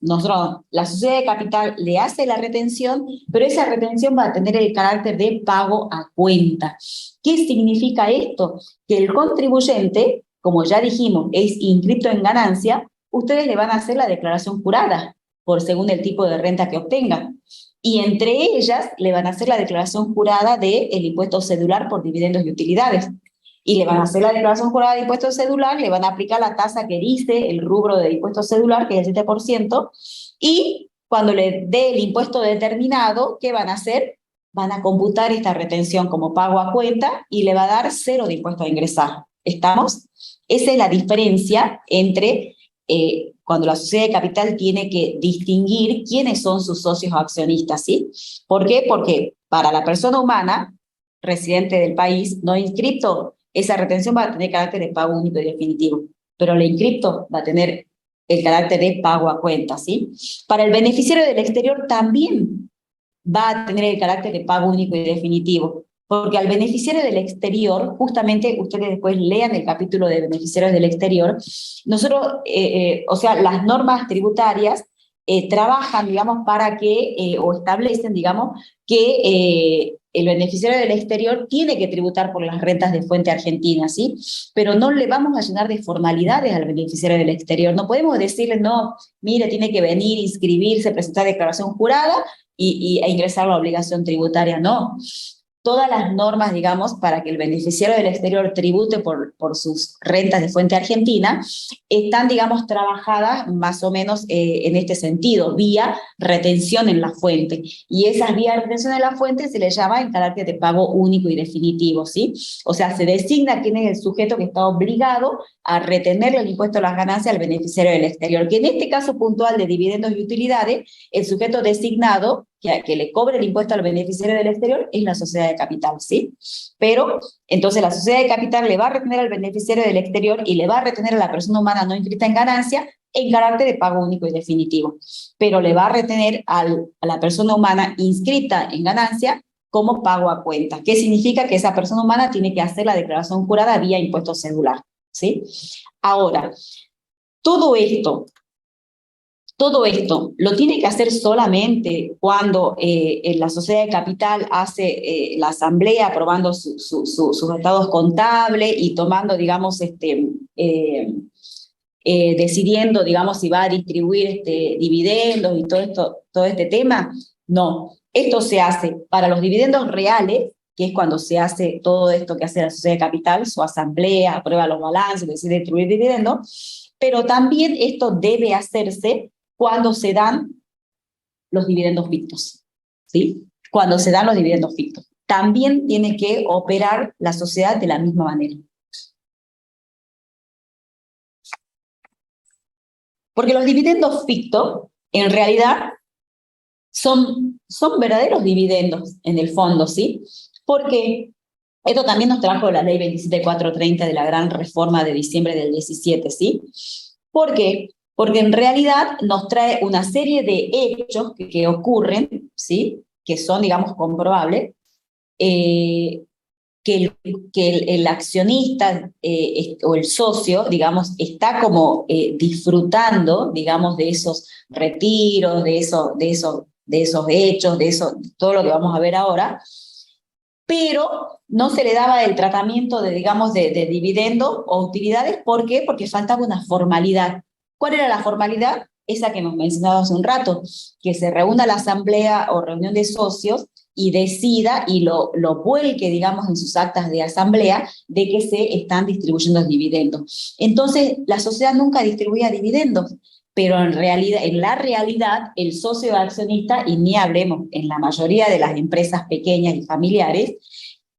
la sociedad de capital le hace la retención, pero esa retención va a tener el carácter de pago a cuenta. ¿Qué significa esto? Que el contribuyente, como ya dijimos, es inscripto en ganancia, ustedes le van a hacer la declaración jurada, por según el tipo de renta que obtenga. Y entre ellas le van a hacer la declaración jurada del impuesto cedular por dividendos y utilidades. Y le van a hacer la declaración jurada de impuesto cedular, le van a aplicar la tasa que dice el rubro de impuesto cedular, que es el 7%, y cuando le dé el impuesto determinado, ¿qué van a hacer? Van a computar esta retención como pago a cuenta y le va a dar 0 de impuesto a ingresar. ¿Estamos? Esa es la diferencia entre cuando la sociedad de capital tiene que distinguir quiénes son sus socios accionistas, ¿sí? ¿Por qué? Porque para la persona humana, residente del país, no inscripto, esa retención va a tener carácter de pago único y definitivo, pero el inscripto va a tener el carácter de pago a cuenta, ¿sí? Para el beneficiario del exterior también va a tener el carácter de pago único y definitivo, porque al beneficiario del exterior, justamente ustedes después lean el capítulo de beneficiarios del exterior, nosotros, o sea, las normas tributarias trabajan, digamos, para que, o establecen, digamos, que el beneficiario del exterior tiene que tributar por las rentas de fuente argentina, ¿sí? Pero no le vamos a llenar de formalidades al beneficiario del exterior. No podemos decirle, no, mire, tiene que venir, inscribirse, presentar declaración jurada e ingresar la obligación tributaria. No. Todas las normas, digamos, para que el beneficiario del exterior tribute por sus rentas de fuente argentina, están, digamos, trabajadas más o menos en este sentido, vía retención en la fuente. Y esas vías de retención en la fuente se les llama en carácter de pago único y definitivo, ¿sí? O sea, se designa quién es el sujeto que está obligado a retenerle el impuesto a las ganancias al beneficiario del exterior, que en este caso puntual de dividendos y utilidades, el sujeto designado que le cobre el impuesto al beneficiario del exterior es la sociedad de capital, ¿sí? Pero, entonces la sociedad de capital le va a retener al beneficiario del exterior y le va a retener a la persona humana no inscrita en ganancia en carácter de pago único y definitivo, pero le va a retener a la persona humana inscrita en ganancia como pago a cuenta. ¿Qué significa? Que esa persona humana tiene que hacer la declaración jurada vía impuesto cedular, ¿sí? Ahora, todo esto lo tiene que hacer solamente cuando la sociedad de capital hace la asamblea aprobando sus estados contables y tomando, digamos, decidiendo, digamos, si va a distribuir dividendos y todo este tema. No, esto se hace para los dividendos reales, que es cuando se hace todo esto que hace la sociedad de capital, su asamblea, aprueba los balances, decide distribuir dividendos, pero también esto debe hacerse cuando se dan los dividendos fictos, ¿sí? Cuando se dan los dividendos fictos. También tiene que operar la sociedad de la misma manera. Porque los dividendos fictos, en realidad, son verdaderos dividendos, en el fondo, ¿sí? Porque esto también nos trajo la ley 27430 de la gran reforma de diciembre del 17, ¿sí? ¿Por qué? Porque en realidad nos trae una serie de hechos que ocurren, ¿sí? Que son, digamos, comprobables, que el accionista o el socio, digamos, está como disfrutando, digamos, de esos retiros, de esos hechos, de todo lo que vamos a ver ahora, pero no se le daba el tratamiento digamos, de dividendo o utilidades. ¿Por qué? Porque faltaba una formalidad. ¿Cuál era la formalidad? Esa que hemos mencionado hace un rato, que se reúna la asamblea o reunión de socios y decida y lo vuelque, digamos, en sus actas de asamblea de que se están distribuyendo dividendos. Entonces, la sociedad nunca distribuía dividendos, pero en la realidad, el socio accionista, y ni hablemos, en la mayoría de las empresas pequeñas y familiares,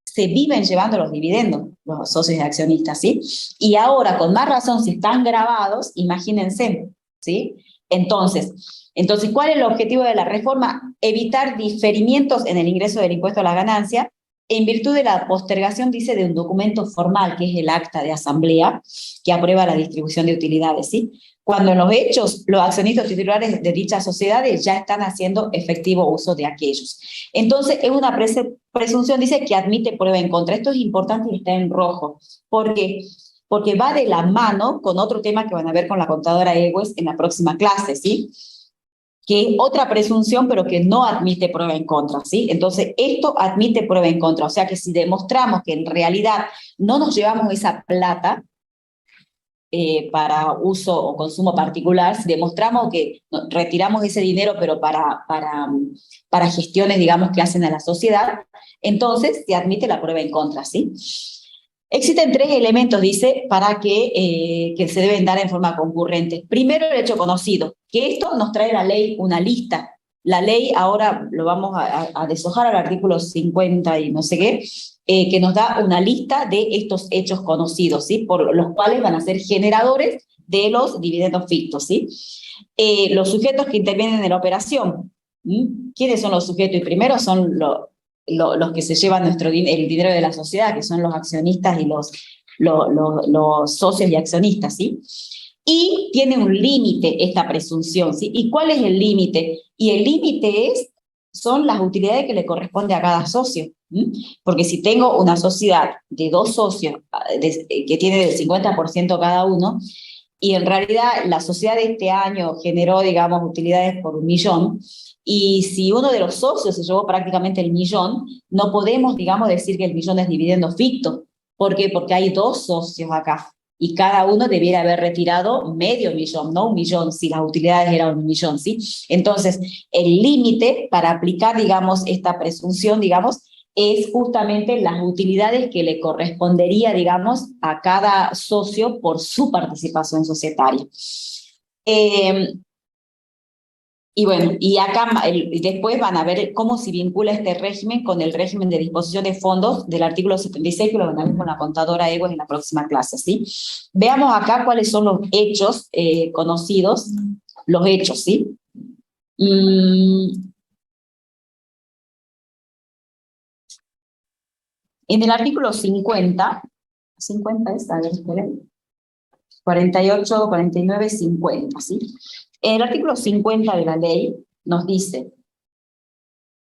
se viven llevando los dividendos, los socios accionistas, ¿sí? Y ahora, con más razón, si están grabados, imagínense, ¿sí? Entonces, ¿cuál es el objetivo de la reforma? Evitar diferimientos en el ingreso del impuesto a la ganancia, en virtud de la postergación, dice, de un documento formal, que es el acta de asamblea, que aprueba la distribución de utilidades, ¿sí? Cuando en los hechos los accionistas titulares de dichas sociedades ya están haciendo efectivo uso de aquellos. Entonces, es una presunción, dice, que admite prueba en contra. Esto es importante y está en rojo. ¿Por qué? porque va de la mano con otro tema que van a ver con la contadora Egues en la próxima clase, ¿sí? Que es otra presunción, pero que no admite prueba en contra, ¿sí? Entonces, esto admite prueba en contra, o sea que si demostramos que en realidad no nos llevamos esa plata para uso o consumo particular, si demostramos que retiramos ese dinero, pero para gestiones, digamos, que hacen a la sociedad, entonces se admite la prueba en contra, ¿sí? Existen 3 elementos, dice, para que se deben dar en forma concurrente. Primero, el hecho conocido, que esto nos trae la ley una lista. La ley, ahora lo vamos a deshojar al artículo 50 y no sé qué, que nos da una lista de estos hechos conocidos, ¿sí? Por los cuales van a ser generadores de los dividendos fictos, ¿sí? Los sujetos que intervienen en la operación. ¿Quiénes son los sujetos? Y primero son los que se llevan el dinero de la sociedad, que son los accionistas y los socios y accionistas, ¿sí? Y tiene un límite esta presunción, ¿sí? ¿Y cuál es el límite? Y el límite son las utilidades que le corresponde a cada socio. Porque si tengo una sociedad de 2 socios que tiene el 50% cada uno, y en realidad la sociedad de este año generó, digamos, utilidades por 1.000.000, y si uno de los socios se llevó prácticamente el 1.000.000, no podemos, digamos, decir que el 1.000.000 es dividendo ficto. ¿Por qué? Porque hay 2 socios acá, y cada uno debiera haber retirado 500.000, no 1.000.000, si las utilidades eran 1.000.000, ¿sí? Entonces, el límite para aplicar, digamos, esta presunción, digamos, es justamente las utilidades que le correspondería, digamos, a cada socio por su participación societaria. Y bueno, y acá después van a ver cómo se vincula este régimen con el régimen de disposición de fondos del artículo 76, que lo van a ver con la contadora Egues en la próxima clase, ¿sí? Veamos acá cuáles son los hechos conocidos, los hechos, ¿sí? En el artículo 50 es, a ver, 48, 49, 50, ¿sí? En el artículo 50 de la ley nos dice: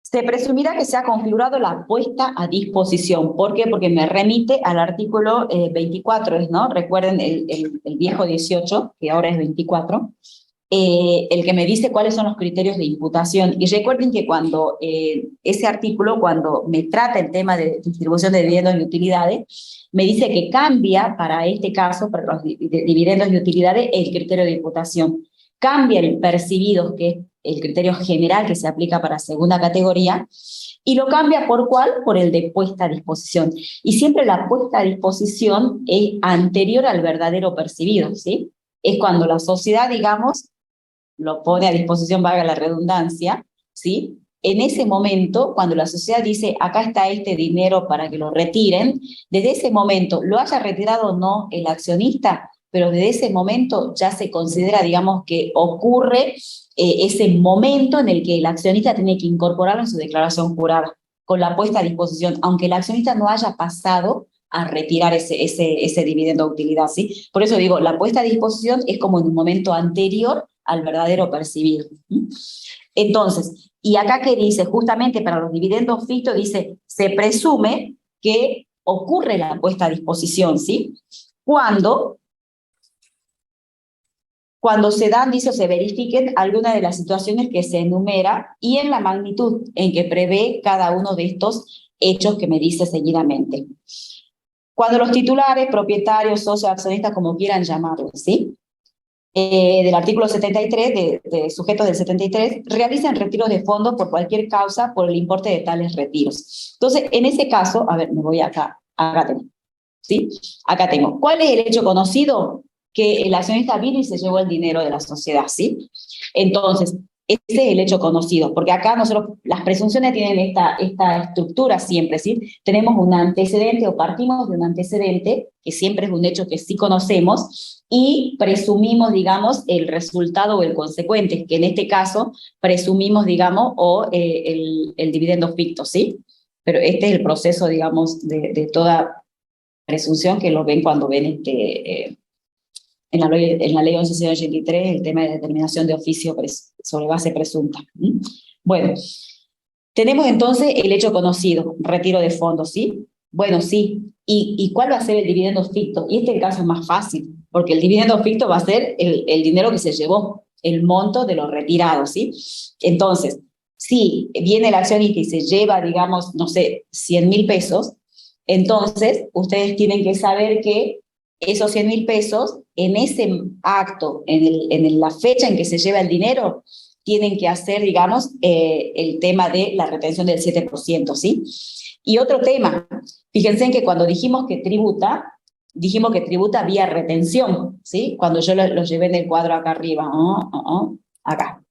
se presumirá que se ha configurado la puesta a disposición. ¿Por qué? Porque me remite al artículo 24, ¿no? Recuerden el viejo 18, que ahora es 24, el que me dice cuáles son los criterios de imputación. Y recuerden que cuando ese artículo, cuando me trata el tema de distribución de dividendos y utilidades, me dice que cambia para este caso, para los dividendos y utilidades, el criterio de imputación. Cambia el percibido, que es el criterio general que se aplica para segunda categoría, y lo cambia ¿por cuál? Por el de puesta a disposición. Y siempre la puesta a disposición es anterior al verdadero percibido, ¿sí? Es cuando la sociedad, digamos, lo pone a disposición, valga la redundancia, ¿sí? En ese momento, cuando la sociedad dice, acá está este dinero para que lo retiren, desde ese momento, lo haya retirado o no el accionista, pero desde ese momento ya se considera, digamos, que ocurre ese momento en el que el accionista tiene que incorporarlo en su declaración jurada, con la puesta a disposición, aunque el accionista no haya pasado a retirar ese dividendo de utilidad, ¿sí? Por eso digo, la puesta a disposición es como en un momento anterior al verdadero percibir. Entonces, y acá que dice, justamente para los dividendos fictos, dice, se presume que ocurre la puesta a disposición, ¿sí? Cuando se dan, dice, o se verifiquen algunas de las situaciones que se enumera y en la magnitud en que prevé cada uno de estos hechos que me dice seguidamente. Cuando los titulares, propietarios, socios, accionistas, como quieran llamarlos, ¿sí? Del artículo 73, de sujetos del 73, realizan retiros de fondos por cualquier causa por el importe de tales retiros. Entonces, en ese caso, a ver, me voy acá tengo, ¿sí? Acá tengo. ¿Cuál es el hecho conocido? Que el accionista vino y se llevó el dinero de la sociedad, ¿sí? Entonces, ese es el hecho conocido, porque acá nosotros, las presunciones tienen esta estructura siempre, ¿sí? Tenemos un antecedente o partimos de un antecedente, que siempre es un hecho que sí conocemos, y presumimos, digamos, el resultado o el consecuente, que en este caso presumimos, digamos, o el dividendo ficto, ¿sí? Pero este es el proceso, digamos, de toda presunción, que lo ven cuando ven en la ley 1183, el tema de determinación de oficio sobre base presunta. Bueno, tenemos entonces el hecho conocido, retiro de fondos, ¿sí? Bueno, sí. ¿Y cuál va a ser el dividendo ficto? Y este es el caso más fácil, porque el dividendo ficto va a ser el dinero que se llevó, el monto de lo retirado, ¿sí? Entonces, si viene el accionista y se lleva, digamos, no sé, 100.000 pesos, entonces ustedes tienen que saber que esos 100.000 pesos, en ese acto, la fecha en que se lleva el dinero, tienen que hacer, digamos, el tema de la retención del 7%, ¿sí? Y otro tema, fíjense en que cuando dijimos que tributa vía retención, ¿sí? Cuando yo lo llevé en el cuadro acá arriba, acá.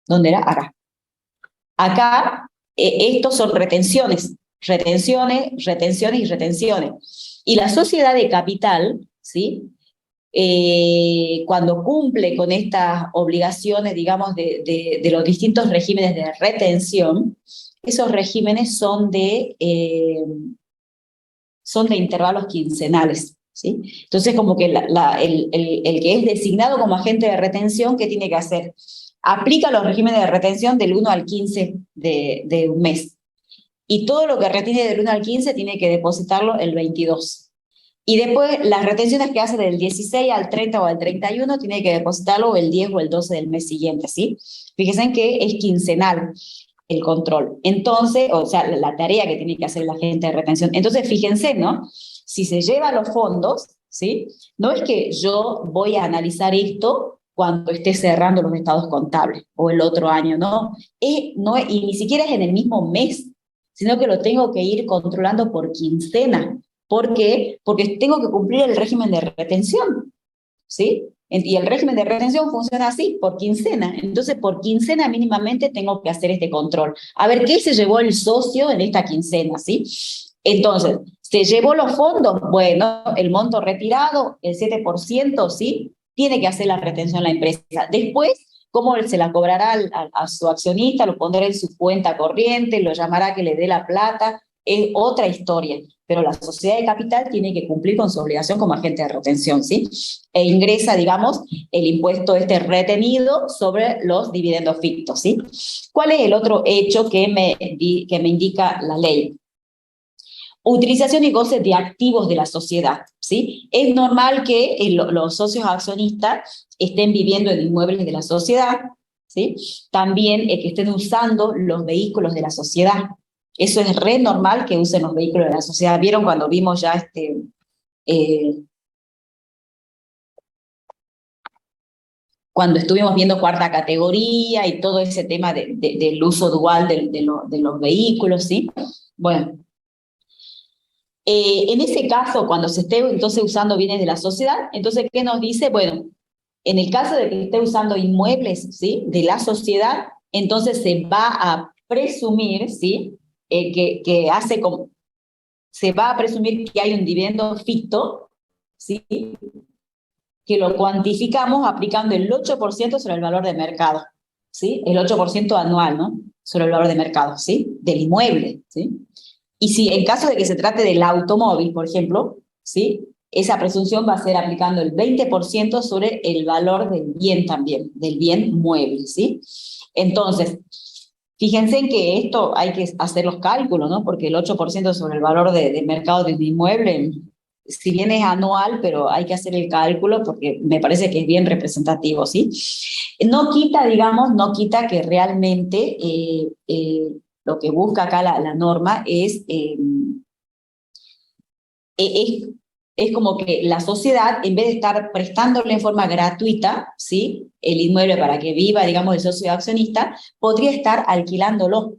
¿Dónde era? Acá. Acá, estos son retenciones, retenciones y retenciones. Y la sociedad de capital, ¿sí? Cuando cumple con estas obligaciones, digamos, de los distintos regímenes de retención, esos regímenes son de intervalos quincenales, ¿sí? Entonces, como que el que es designado como agente de retención, ¿qué tiene que hacer? Aplica los regímenes de retención del 1 al 15 de un mes. Y todo lo que retiene del 1 al 15 tiene que depositarlo el 22. Y después las retenciones que hace del 16 al 30 o al 31 tiene que depositarlo el 10 o el 12 del mes siguiente, ¿sí? Fíjense que es quincenal el control. Entonces, o sea, la tarea que tiene que hacer la agente de retención. Entonces, fíjense, ¿no? Si se lleva los fondos, ¿sí? No es que yo voy a analizar esto cuando esté cerrando los estados contables o el otro año, ¿no? Y ni siquiera es en el mismo mes, sino que lo tengo que ir controlando por quincena. ¿Por qué? Porque tengo que cumplir el régimen de retención, ¿sí? Y el régimen de retención funciona así, por quincena. Entonces, por quincena mínimamente tengo que hacer este control. A ver, ¿qué se llevó el socio en esta quincena, sí? Entonces, ¿se llevó los fondos? Bueno, el monto retirado, el 7%, ¿sí? Tiene que hacer la retención la empresa. Después, ¿cómo se la cobrará a su accionista? Lo pondrá en su cuenta corriente, lo llamará a que le dé la plata. Es otra historia, pero la sociedad de capital tiene que cumplir con su obligación como agente de retención, ¿sí? E ingresa, digamos, el impuesto retenido sobre los dividendos fictos, ¿sí? ¿Cuál es el otro hecho que me indica la ley? Utilización y goce de activos de la sociedad, ¿sí? Es normal que los socios accionistas estén viviendo en inmuebles de la sociedad, ¿sí? También que estén usando los vehículos de la sociedad. Eso es re normal que usen los vehículos de la sociedad. ¿Vieron cuando vimos ya cuando estuvimos viendo cuarta categoría y todo ese tema del uso dual de los vehículos, ¿sí? Bueno, en ese caso, cuando se esté entonces usando bienes de la sociedad, entonces, ¿qué nos dice? Bueno, en el caso de que esté usando inmuebles, ¿sí? De la sociedad, entonces se va a presumir, ¿sí? Se va a presumir que hay un dividendo ficto, ¿sí? Que lo cuantificamos aplicando el 8% sobre el valor de mercado, ¿sí? El 8% anual, ¿no? Sobre el valor de mercado, ¿sí? Del inmueble, ¿sí? Y si en caso de que se trate del automóvil, por ejemplo, ¿sí? Esa presunción va a ser aplicando el 20% sobre el valor del bien también, del bien mueble, ¿sí? Entonces, fíjense en que esto hay que hacer los cálculos, ¿no? Porque el 8% sobre el valor de mercado de un inmueble, si bien es anual, pero hay que hacer el cálculo porque me parece que es bien representativo, ¿sí? No quita que realmente lo que busca acá la norma es como que la sociedad, en vez de estar prestándole en forma gratuita, ¿sí? El inmueble para que viva, digamos, el socio accionista, podría estar alquilándolo.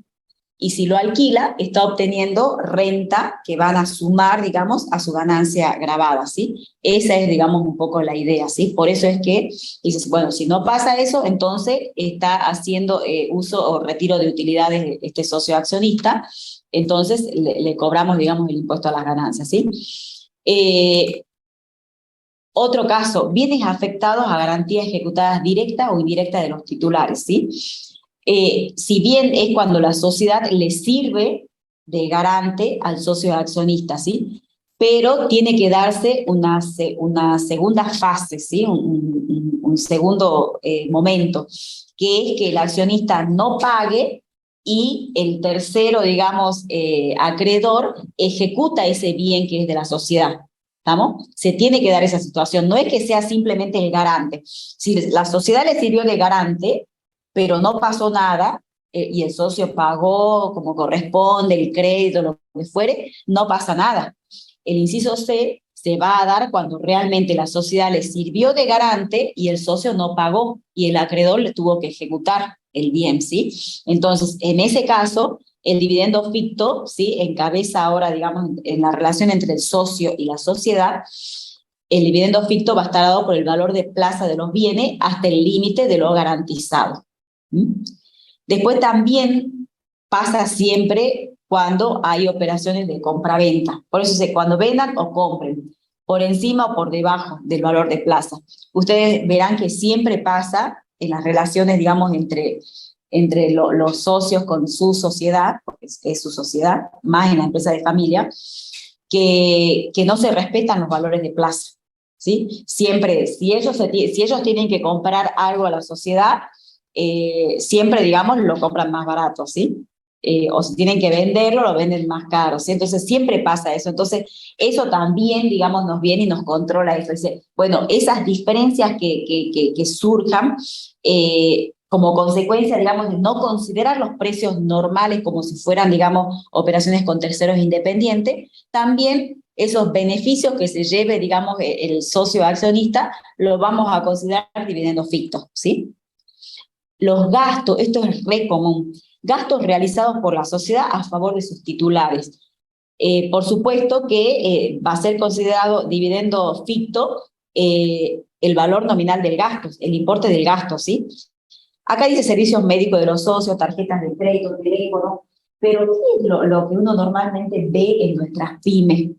Y si lo alquila, está obteniendo renta que van a sumar, digamos, a su ganancia grabada, ¿sí? Esa es, digamos, un poco la idea, ¿sí? Por eso es que dices, bueno, si no pasa eso, entonces está haciendo uso o retiro de utilidades de este socio accionista, entonces le cobramos, digamos, el impuesto a las ganancias, ¿sí? Otro caso, bienes afectados a garantías ejecutadas directa o indirecta de los titulares, ¿sí? Si bien es cuando la sociedad le sirve de garante al socio accionista, ¿sí? Pero tiene que darse una segunda fase, ¿sí? Un segundo momento, que es que el accionista no pague y el tercero, digamos, acreedor, ejecuta ese bien que es de la sociedad. ¿Estamos? Se tiene que dar esa situación. No es que sea simplemente el garante. Si la sociedad le sirvió de garante, pero no pasó nada, y el socio pagó como corresponde, el crédito, lo que fuere, no pasa nada. El inciso C se va a dar cuando realmente la sociedad le sirvió de garante y el socio no pagó, y el acreedor le tuvo que ejecutar el bien, ¿sí? Entonces, en ese caso, el dividendo ficto, ¿sí? Encabeza ahora, digamos, en la relación entre el socio y la sociedad. El dividendo ficto va a estar dado por el valor de plaza de los bienes hasta el límite de lo garantizado. ¿Mm? Después también pasa siempre cuando hay operaciones de compra-venta. Por eso dice, cuando vendan o compren, por encima o por debajo del valor de plaza. Ustedes verán que siempre pasa en las relaciones, digamos, entre los socios con su sociedad, porque es su sociedad, más en la empresa de familia, que no se respetan los valores de plaza, ¿sí? Siempre, si ellos tienen que comprar algo a la sociedad, siempre, digamos, lo compran más barato, ¿sí? O si tienen que venderlo, lo venden más caro, ¿sí? Entonces siempre pasa eso. Entonces eso también, digamos, nos viene y nos controla eso. Dice, bueno, esas diferencias que surjan, como consecuencia, digamos, de no considerar los precios normales como si fueran, digamos, operaciones con terceros independientes, también esos beneficios que se lleve, digamos, el socio accionista, los vamos a considerar dividendos fictos, ¿sí? Los gastos, esto es re común, gastos realizados por la sociedad a favor de sus titulares. Por supuesto que va a ser considerado dividendo ficto el valor nominal del gasto, el importe del gasto, ¿sí? Acá dice servicios médicos de los socios, tarjetas de crédito, teléfono, pero ¿qué es lo que uno normalmente ve en nuestras pymes?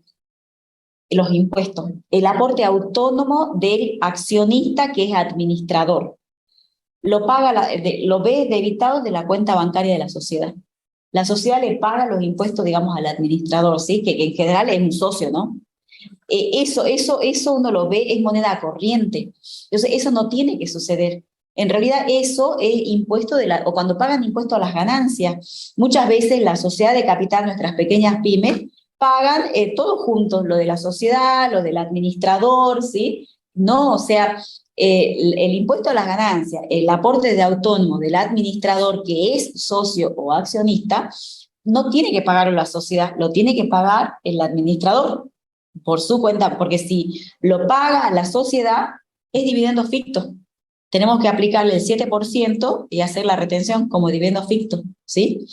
Los impuestos, el aporte autónomo del accionista que es administrador. Lo ve debitado de la cuenta bancaria de la sociedad. La sociedad le paga los impuestos, digamos, al administrador, ¿sí? Que en general es un socio, ¿no? Eso uno lo ve, es moneda corriente. Entonces, eso no tiene que suceder. En realidad, eso es impuesto o cuando pagan impuesto a las ganancias. Muchas veces la sociedad de capital, nuestras pequeñas pymes, pagan todos juntos, lo de la sociedad, lo del administrador, ¿sí? No, o sea, el impuesto a las ganancias, el aporte de autónomo del administrador que es socio o accionista, no tiene que pagarlo la sociedad, lo tiene que pagar el administrador por su cuenta, porque si lo paga la sociedad, es dividendo ficto. Tenemos que aplicarle el 7% y hacer la retención como dividendo ficto, ¿sí?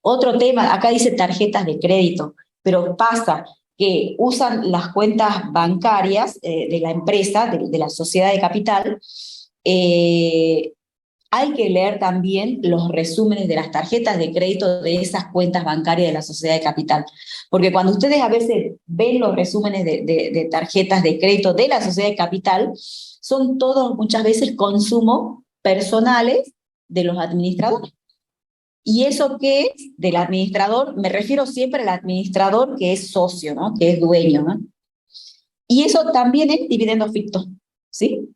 Otro tema, acá dice tarjetas de crédito, pero pasa que usan las cuentas bancarias de la empresa, de la sociedad de capital. Hay que leer también los resúmenes de las tarjetas de crédito de esas cuentas bancarias de la sociedad de capital. Porque cuando ustedes a veces ven los resúmenes de tarjetas de crédito de la sociedad de capital, son todos muchas veces consumos personales de los administradores. ¿Y eso qué es del administrador? Me refiero siempre al administrador que es socio, ¿no? Que es dueño, ¿no? Y eso también es dividendo ficto, ¿sí?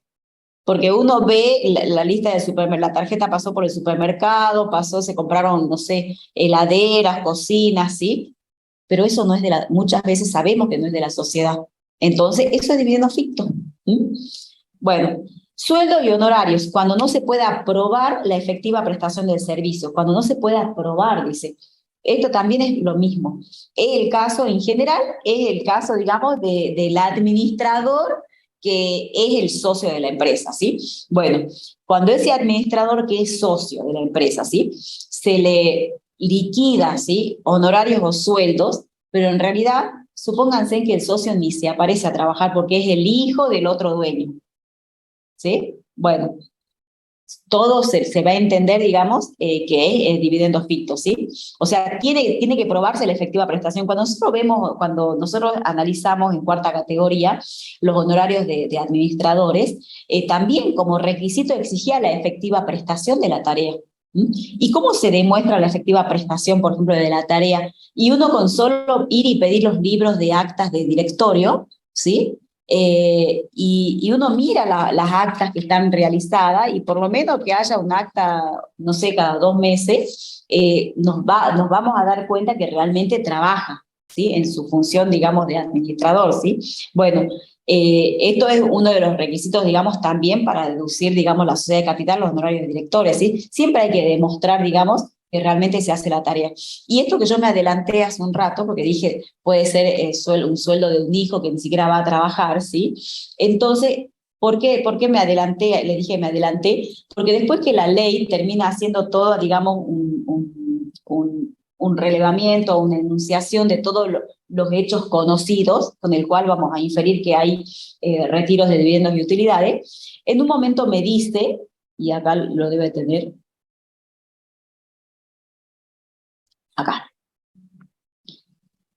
Porque uno ve la lista del supermercado, la tarjeta pasó por el supermercado, se compraron, no sé, heladeras, cocinas, ¿sí? Pero eso no es muchas veces sabemos que no es de la sociedad. Entonces, eso es dividendo ficto. ¿Mm? Bueno, sueldo y honorarios, cuando no se puede aprobar la efectiva prestación del servicio, cuando no se puede aprobar, dice. Esto también es lo mismo. Es el caso, en general, es el caso, digamos, del administrador que es el socio de la empresa, ¿sí? Bueno, cuando ese administrador que es socio de la empresa, ¿sí? Se le liquida, ¿sí? Honorarios o sueldos, pero en realidad, supónganse que el socio ni se aparece a trabajar porque es el hijo del otro dueño, ¿sí? Bueno, todo se va a entender, digamos, que es dividendo ficto, ¿sí? O sea, tiene que probarse la efectiva prestación. Cuando nosotros analizamos en cuarta categoría los honorarios de administradores, también como requisito exigía la efectiva prestación de la tarea. ¿Y cómo se demuestra la efectiva prestación, por ejemplo, de la tarea? Y uno con solo ir y pedir los libros de actas de directorio, ¿sí? y uno mira las actas que están realizadas y por lo menos que haya un acta, no sé, cada 2 meses, nos vamos a dar cuenta que realmente trabaja, ¿sí? En su función, digamos, de administrador, ¿sí? Bueno, esto es uno de los requisitos, digamos, también para deducir, digamos, la sociedad de capital, los honorarios de directores, ¿sí? Siempre hay que demostrar, digamos, que realmente se hace la tarea. Y esto que yo me adelanté hace un rato, porque dije, puede ser un sueldo de un hijo que ni siquiera va a trabajar, ¿sí? Entonces, ¿por qué me adelanté? Le dije, me adelanté, porque después que la ley termina haciendo todo, digamos, un relevamiento, una enunciación de todos los hechos conocidos, con el cual vamos a inferir que hay retiros de dividendos y utilidades, en un momento me dice, y acá lo debe tener, acá,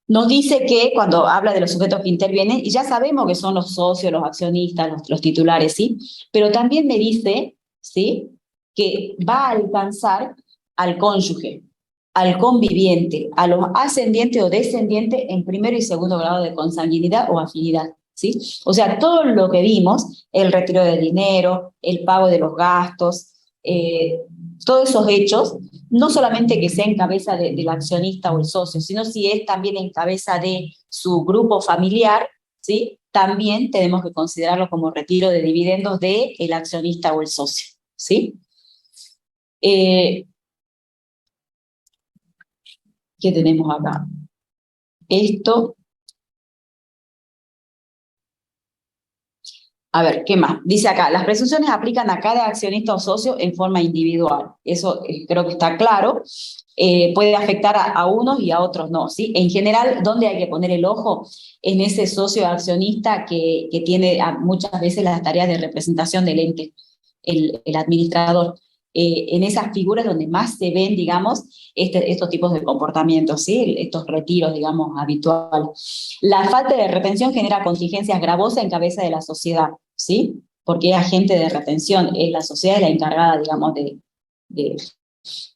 nos dice que cuando habla de los sujetos que intervienen, y ya sabemos que son los socios, los accionistas, los titulares, ¿sí? Pero también me dice, ¿sí? Que va a alcanzar al cónyuge, al conviviente, a los ascendientes o descendientes en primero y segundo grado de consanguinidad o afinidad, ¿sí? O sea, todo lo que vimos, el retiro de dinero, el pago de los gastos, todos esos hechos, no solamente que sea en cabeza del accionista o el socio, sino si es también en cabeza de su grupo familiar, ¿sí? También tenemos que considerarlo como retiro de dividendos del accionista o el socio, ¿sí? ¿Qué tenemos acá? Esto. A ver, ¿qué más? Dice acá, las presunciones aplican a cada accionista o socio en forma individual. Eso creo que está claro. Puede afectar a unos y a otros no, ¿sí? En general, ¿dónde hay que poner el ojo? En ese socio accionista que tiene muchas veces las tareas de representación del ente, el administrador. En esas figuras donde más se ven, digamos, estos tipos de comportamientos, ¿sí? Estos retiros, digamos, habituales. La falta de retención genera contingencias gravosas en cabeza de la sociedad, ¿sí? Porque es agente de retención, es la sociedad la encargada, digamos, de...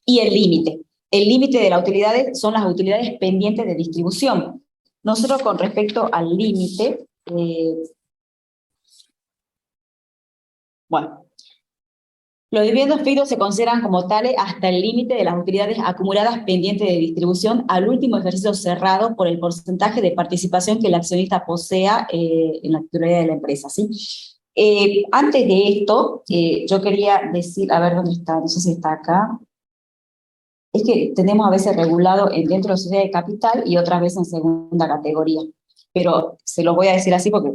Y el límite. El límite de las utilidades son las utilidades pendientes de distribución. Nosotros con respecto al límite, bueno, los dividendos finos se consideran como tales hasta el límite de las utilidades acumuladas pendientes de distribución al último ejercicio cerrado por el porcentaje de participación que el accionista posea en la titularidad de la empresa, ¿sí? Antes de esto, yo quería decir, a ver dónde está, no sé si está acá. Es que tenemos a veces regulado dentro de la sociedad de capital y otras veces en segunda categoría. Pero se lo voy a decir así porque...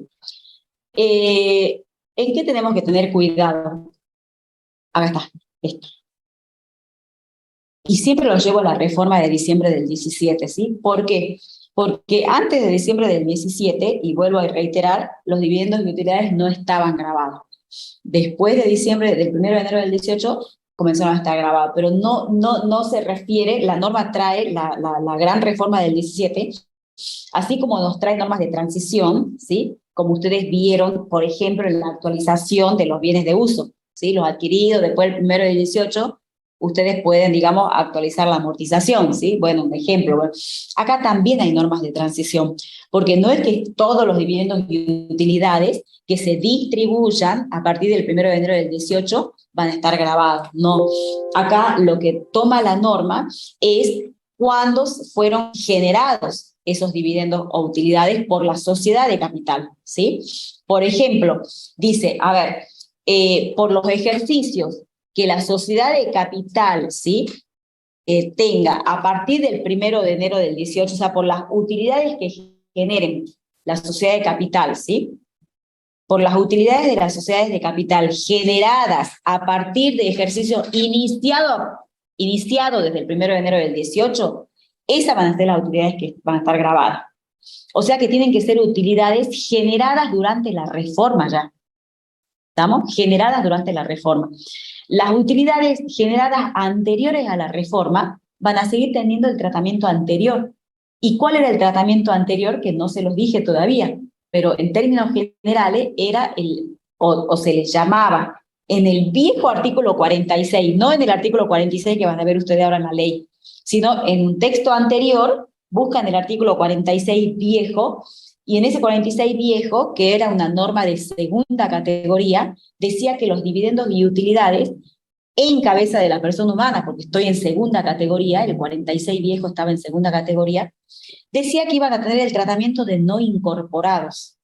¿en qué tenemos que tener cuidado? Acá está, esto. Y siempre lo llevo a la reforma de diciembre del 17, ¿sí? ¿Por qué? Porque antes de diciembre del 17, y vuelvo a reiterar, los dividendos y utilidades no estaban grabados. Después de diciembre, del 1 de enero del 18, comenzaron a estar grabados, pero no se refiere, la norma trae la gran reforma del 17, así como nos trae normas de transición, ¿sí? Como ustedes vieron, por ejemplo, en la actualización de los bienes de uso, ¿sí? Los adquiridos después del 1 del 18, ustedes pueden, digamos, actualizar la amortización, ¿sí? Bueno, un ejemplo. Bueno, acá también hay normas de transición, porque no es que todos los dividendos y utilidades que se distribuyan a partir del 1 de enero del 18 van a estar grabados, no. Acá lo que toma la norma es cuándo fueron generados esos dividendos o utilidades por la sociedad de capital, ¿sí? Por ejemplo, dice, a ver, por los ejercicios que la sociedad de capital, ¿sí? Tenga a partir del 1 de enero del 18, o sea, por las utilidades que generen la sociedad de capital, ¿sí? Por las utilidades de las sociedades de capital generadas a partir de ejercicio iniciado desde el 1 de enero del 18, esas van a ser las utilidades que van a estar grabadas. O sea que tienen que ser utilidades generadas durante la reforma ya. ¿Estamos? Generadas durante la reforma. Las utilidades generadas anteriores a la reforma van a seguir teniendo el tratamiento anterior. ¿Y cuál era el tratamiento anterior? Que no se los dije todavía, pero en términos generales era o se les llamaba en el viejo artículo 46, no en el artículo 46 que van a ver ustedes ahora en la ley, sino en un texto anterior, buscan el artículo 46 viejo, Y en ese 46 viejo, que era una norma de segunda categoría, decía que los dividendos y utilidades en cabeza de la persona humana, porque estoy en segunda categoría, el 46 viejo estaba en segunda categoría, decía que iban a tener el tratamiento de no incorporados.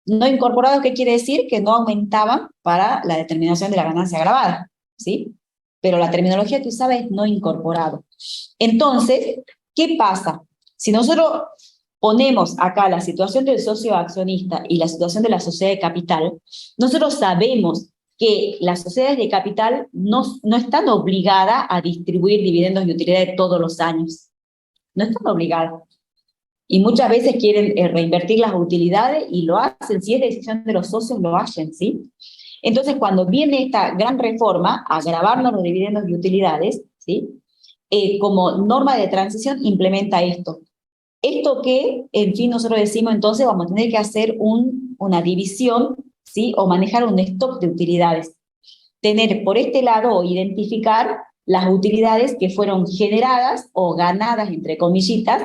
No incorporados, ¿qué quiere decir? Que no aumentaban para la determinación de la ganancia agravada, ¿sí? Pero la terminología que usaba es no incorporado. Entonces, ¿qué pasa? Si nosotros ponemos acá la situación del socio accionista y la situación de la sociedad de capital, nosotros sabemos que las sociedades de capital no están obligadas a distribuir dividendos y utilidades todos los años. No están obligadas. Y muchas veces quieren reinvertir las utilidades y lo hacen. Si es decisión de los socios, lo hacen, ¿sí? Entonces, cuando viene esta gran reforma, a grabarnos los dividendos y utilidades, ¿sí? Como norma de transición, implementa esto. Esto que, en fin, nosotros decimos, entonces vamos a tener que hacer una división, ¿sí? O manejar un stock de utilidades. Tener por este lado o identificar las utilidades que fueron generadas o ganadas, entre comillitas,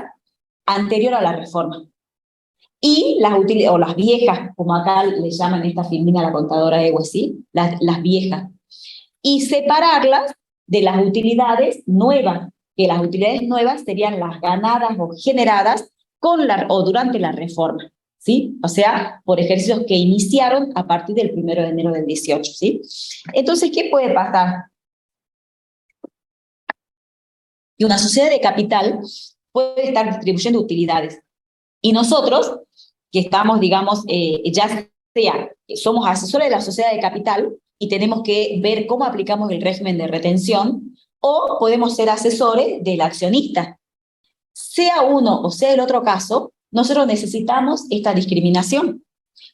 anterior a la reforma. Y las utilidades, o las viejas, como acá le llaman esta filmina la contadora Ewe, ¿sí? Las viejas. Y separarlas de las utilidades nuevas, que las utilidades nuevas serían las ganadas o generadas con o durante la reforma, ¿sí? O sea, por ejercicios que iniciaron a partir del 1 de enero del 18, ¿sí? Entonces, ¿qué puede pasar? Que una sociedad de capital puede estar distribuyendo utilidades. Y nosotros, que estamos, digamos, ya sea, somos asesores de la sociedad de capital y tenemos que ver cómo aplicamos el régimen de retención, o podemos ser asesores del accionista. Sea uno o sea el otro caso, nosotros necesitamos esta discriminación,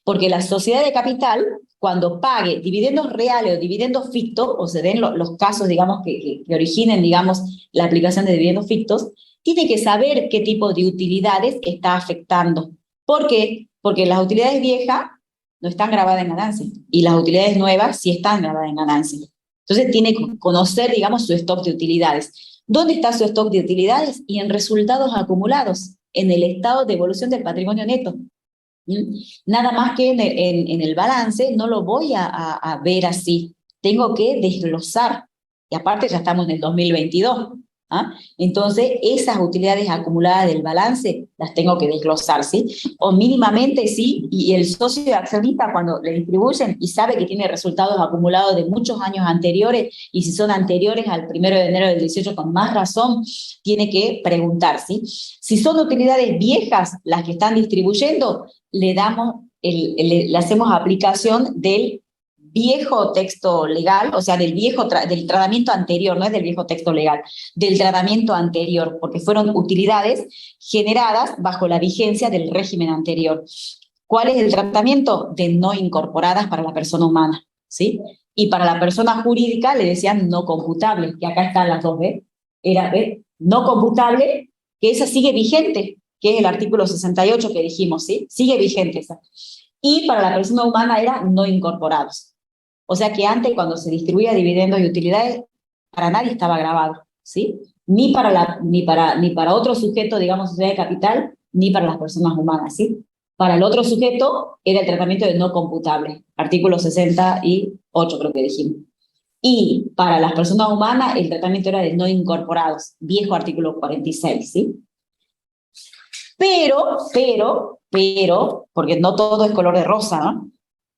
porque la sociedad de capital, cuando pague dividendos reales o dividendos fictos, o se den los casos, digamos, que originen, digamos, la aplicación de dividendos fictos, tiene que saber qué tipo de utilidades está afectando. ¿Por qué? Porque las utilidades viejas no están grabadas en ganancias y las utilidades nuevas sí están grabadas en ganancias. Entonces tiene que conocer, digamos, su stock de utilidades. ¿Dónde está su stock de utilidades? Y en resultados acumulados, en el estado de evolución del patrimonio neto. Nada más que en el balance no lo voy a ver así. Tengo que desglosar. Y aparte ya estamos en el 2022. ¿Ah? Entonces, esas utilidades acumuladas del balance las tengo que desglosar, ¿sí? O mínimamente, sí, y el socio accionista cuando le distribuyen y sabe que tiene resultados acumulados de muchos años anteriores, y si son anteriores al 1 de enero del 18, con más razón, tiene que preguntar, ¿sí? Si son utilidades viejas las que están distribuyendo, le hacemos aplicación del viejo texto legal, o sea, del tratamiento anterior, no es del viejo texto legal, del tratamiento anterior, porque fueron utilidades generadas bajo la vigencia del régimen anterior. ¿Cuál es el tratamiento? De no incorporadas para la persona humana, ¿sí? Y para la persona jurídica le decían no computable, que acá están las dos, ¿ves? Era, ¿ves? No computable, que esa sigue vigente, que es el artículo 68 que dijimos, ¿sí? Sigue vigente esa. Y para la persona humana era no incorporados. O sea que antes, cuando se distribuía dividendos y utilidades, para nadie estaba grabado, ¿sí? Ni para otro sujeto, digamos, sociedad de capital, ni para las personas humanas, ¿sí? Para el otro sujeto era el tratamiento de no computable, artículo 68 creo que dijimos. Y para las personas humanas el tratamiento era de no incorporados, viejo artículo 46, ¿sí? Pero, porque no todo es color de rosa, ¿no?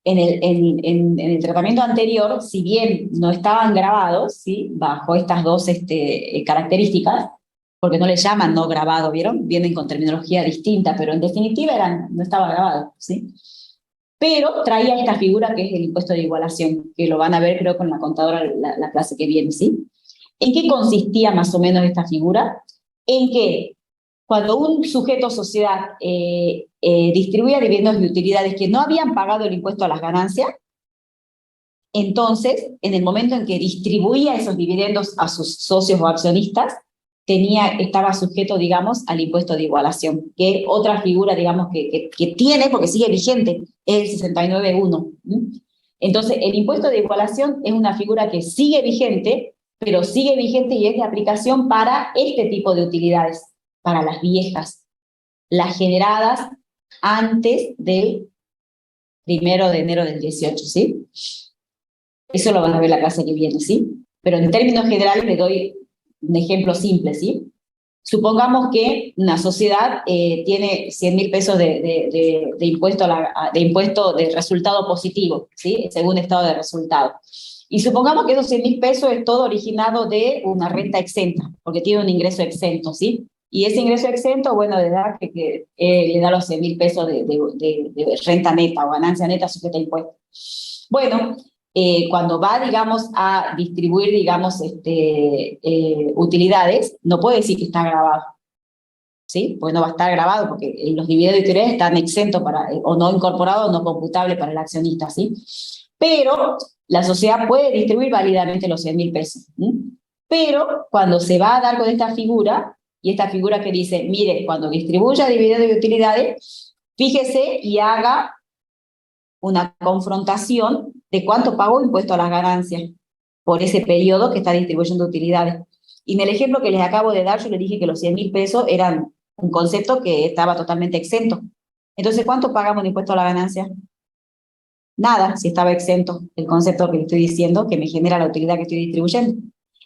En el tratamiento anterior, si bien no estaban grabados, ¿sí? Bajo estas dos características, porque no le llaman no grabado, ¿vieron? Vienen con terminología distinta, pero en definitiva no estaba grabado, ¿sí? Pero traía esta figura que es el impuesto de igualación, que lo van a ver creo con la contadora la clase que viene, ¿sí? ¿En qué consistía más o menos esta figura? En que cuando un sujeto sociedad distribuía dividendos y utilidades que no habían pagado el impuesto a las ganancias, entonces, en el momento en que distribuía esos dividendos a sus socios o accionistas, estaba sujeto, digamos, al impuesto de igualación, que es otra figura, digamos, que tiene, porque sigue vigente, es el 69.1. Entonces, el impuesto de igualación es una figura que sigue vigente, pero sigue vigente y es de aplicación para este tipo de utilidades, para las viejas, las generadas antes del 1 de enero del 18, ¿sí? Eso lo van a ver la clase que viene, ¿sí? Pero en términos generales le doy un ejemplo simple, ¿sí? Supongamos que una sociedad tiene 100.000 pesos de impuesto, de impuesto de resultado positivo, ¿sí? Según estado de resultado. Y supongamos que esos 100.000 pesos es todo originado de una renta exenta, porque tiene un ingreso exento, ¿sí? Y ese ingreso exento, bueno, le da, le da los 100.000 pesos de renta neta o ganancia neta sujeta a impuestos. Bueno, cuando va, digamos, a distribuir, digamos, utilidades, no puede decir que está grabado, ¿sí? Porque no va a estar grabado, porque los dividendos de utilidades están exentos para, o no incorporados, o no computables para el accionista, ¿sí? Pero la sociedad puede distribuir válidamente los 100.000 pesos, ¿sí? Pero cuando se va a dar con esta figura, y esta figura que dice, mire, cuando distribuya dividendos de utilidades, fíjese y haga una confrontación de cuánto pagó impuesto a las ganancias por ese periodo que está distribuyendo utilidades. Y en el ejemplo que les acabo de dar, yo les dije que los 100.000 pesos eran un concepto que estaba totalmente exento. Entonces, ¿cuánto pagamos de impuesto a la ganancia? Nada, si estaba exento el concepto que le estoy diciendo, que me genera la utilidad que estoy distribuyendo.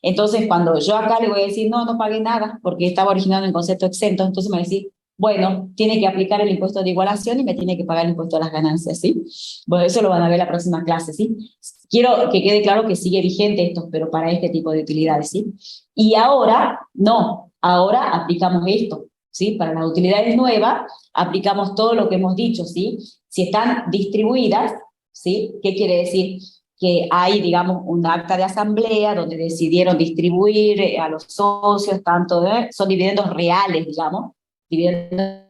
Entonces, cuando yo acá le voy a decir, no, no pagué nada, porque estaba originado en concepto exento, entonces me va a decir, bueno, tiene que aplicar el impuesto de igualación y me tiene que pagar el impuesto a las ganancias, ¿sí? Bueno, eso lo van a ver en la próxima clase, ¿sí? Quiero que quede claro que sigue vigente esto, pero para este tipo de utilidades, ¿sí? Y ahora, no, ahora aplicamos esto, ¿sí? Para las utilidades nuevas, aplicamos todo lo que hemos dicho, ¿sí? Si están distribuidas, ¿sí? ¿Qué quiere decir? Que hay, digamos, un acta de asamblea donde decidieron distribuir a los socios, son dividendos reales, digamos, dividendos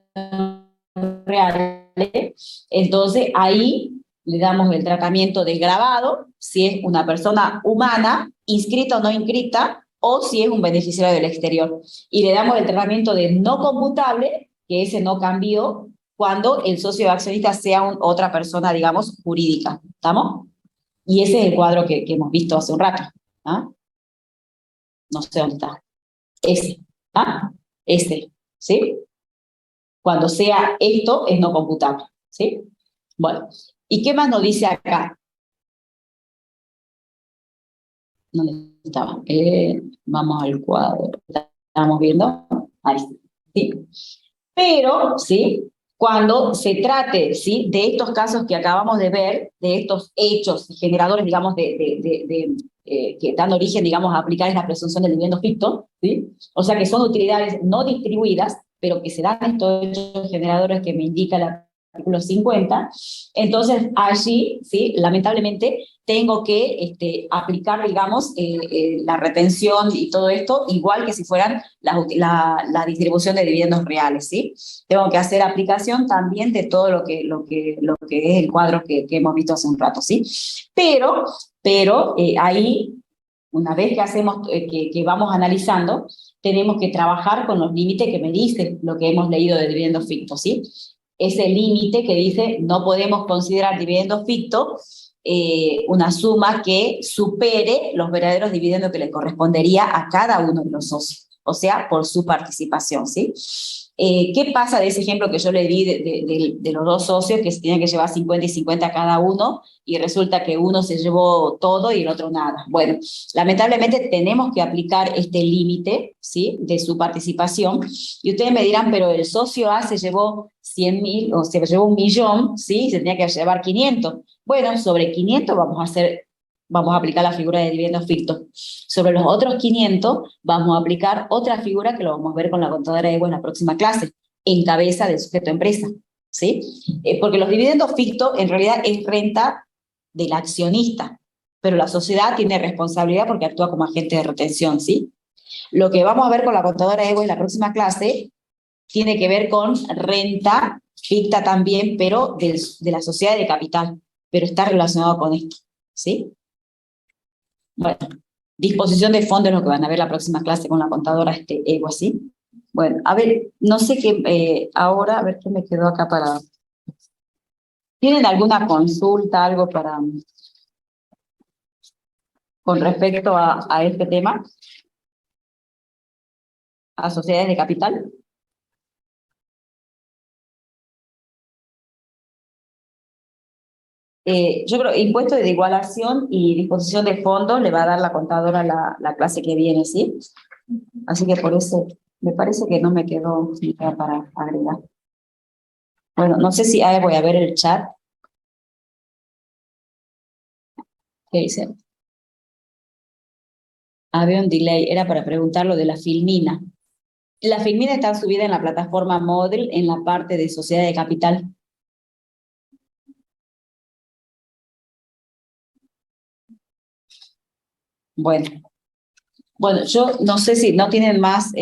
reales, entonces ahí le damos el tratamiento de gravado, si es una persona humana, inscrita o no inscrita, o si es un beneficiario del exterior. Y le damos el tratamiento de no computable, que ese no cambió, cuando el socio accionista sea otra persona, digamos, jurídica. ¿Estamos? Y ese es el cuadro que hemos visto hace un rato. ¿Ah? No sé dónde está. Ese. ¿Ah? Ese. ¿Sí? Cuando sea esto, es no computable. ¿Sí? Bueno. ¿Y qué más nos dice acá? ¿Dónde estaba? Vamos al cuadro. ¿Estamos viendo? Ahí está. ¿Sí? Pero, ¿sí? Cuando se trate, ¿sí? De estos casos que acabamos de ver, de estos hechos generadores, digamos, que dan origen, digamos, a aplicar la presunción del dividendo ficto, ¿sí? O sea, que son utilidades no distribuidas, pero que se dan estos hechos generadores que me indica el artículo 50, entonces allí, ¿sí? Lamentablemente, tengo que aplicar, digamos, la retención y todo esto, igual que si fueran la distribución de dividendos reales, ¿sí? Tengo que hacer aplicación también de todo lo que es el cuadro que hemos visto hace un rato, ¿sí? Pero ahí, una vez que hacemos, que vamos analizando, tenemos que trabajar con los límites que me dice lo que hemos leído de dividendos fictos, ¿sí? Ese límite que dice no podemos considerar dividendos fictos una suma que supere los verdaderos dividendos que le correspondería a cada uno de los socios, o sea, por su participación, ¿sí? ¿Qué pasa de ese ejemplo que yo le di de los dos socios que se tienen que llevar 50 y 50 cada uno y resulta que uno se llevó todo y el otro nada? Bueno, lamentablemente tenemos que aplicar este límite, ¿sí? De su participación y ustedes me dirán, pero el socio A se llevó 100.000 o se llevó 1.000.000, ¿sí? Se tenía que llevar 500. Bueno, sobre 500 vamos a aplicar la figura de dividendos fictos. Sobre los otros 500 vamos a aplicar otra figura que lo vamos a ver con la contadora de Evo en la próxima clase, en cabeza del sujeto empresa, ¿sí? Porque los dividendos fictos en realidad es renta del accionista, pero la sociedad tiene responsabilidad porque actúa como agente de retención, ¿sí? Lo que vamos a ver con la contadora Evo en la próxima clase tiene que ver con renta ficta también, pero de la sociedad de capital, pero está relacionado con esto, ¿sí? Bueno, disposición de fondos es lo que van a ver la próxima clase con la contadora Evo, ¿sí? Bueno, a ver, no sé qué, ahora, a ver qué me quedó acá para... ¿Tienen alguna consulta, algo para... con respecto a este tema? ¿A sociedades de capital? Yo creo impuesto de igualación y disposición de fondos le va a dar la contadora la clase que viene, ¿sí? Así que por eso me parece que no me quedó nada para agregar. Bueno, no sé si voy a ver el chat. ¿Qué dice? Había un delay, era para preguntar lo de la filmina. La filmina está subida en la plataforma Model en la parte de sociedad de capital. Bueno, yo no sé si no tienen más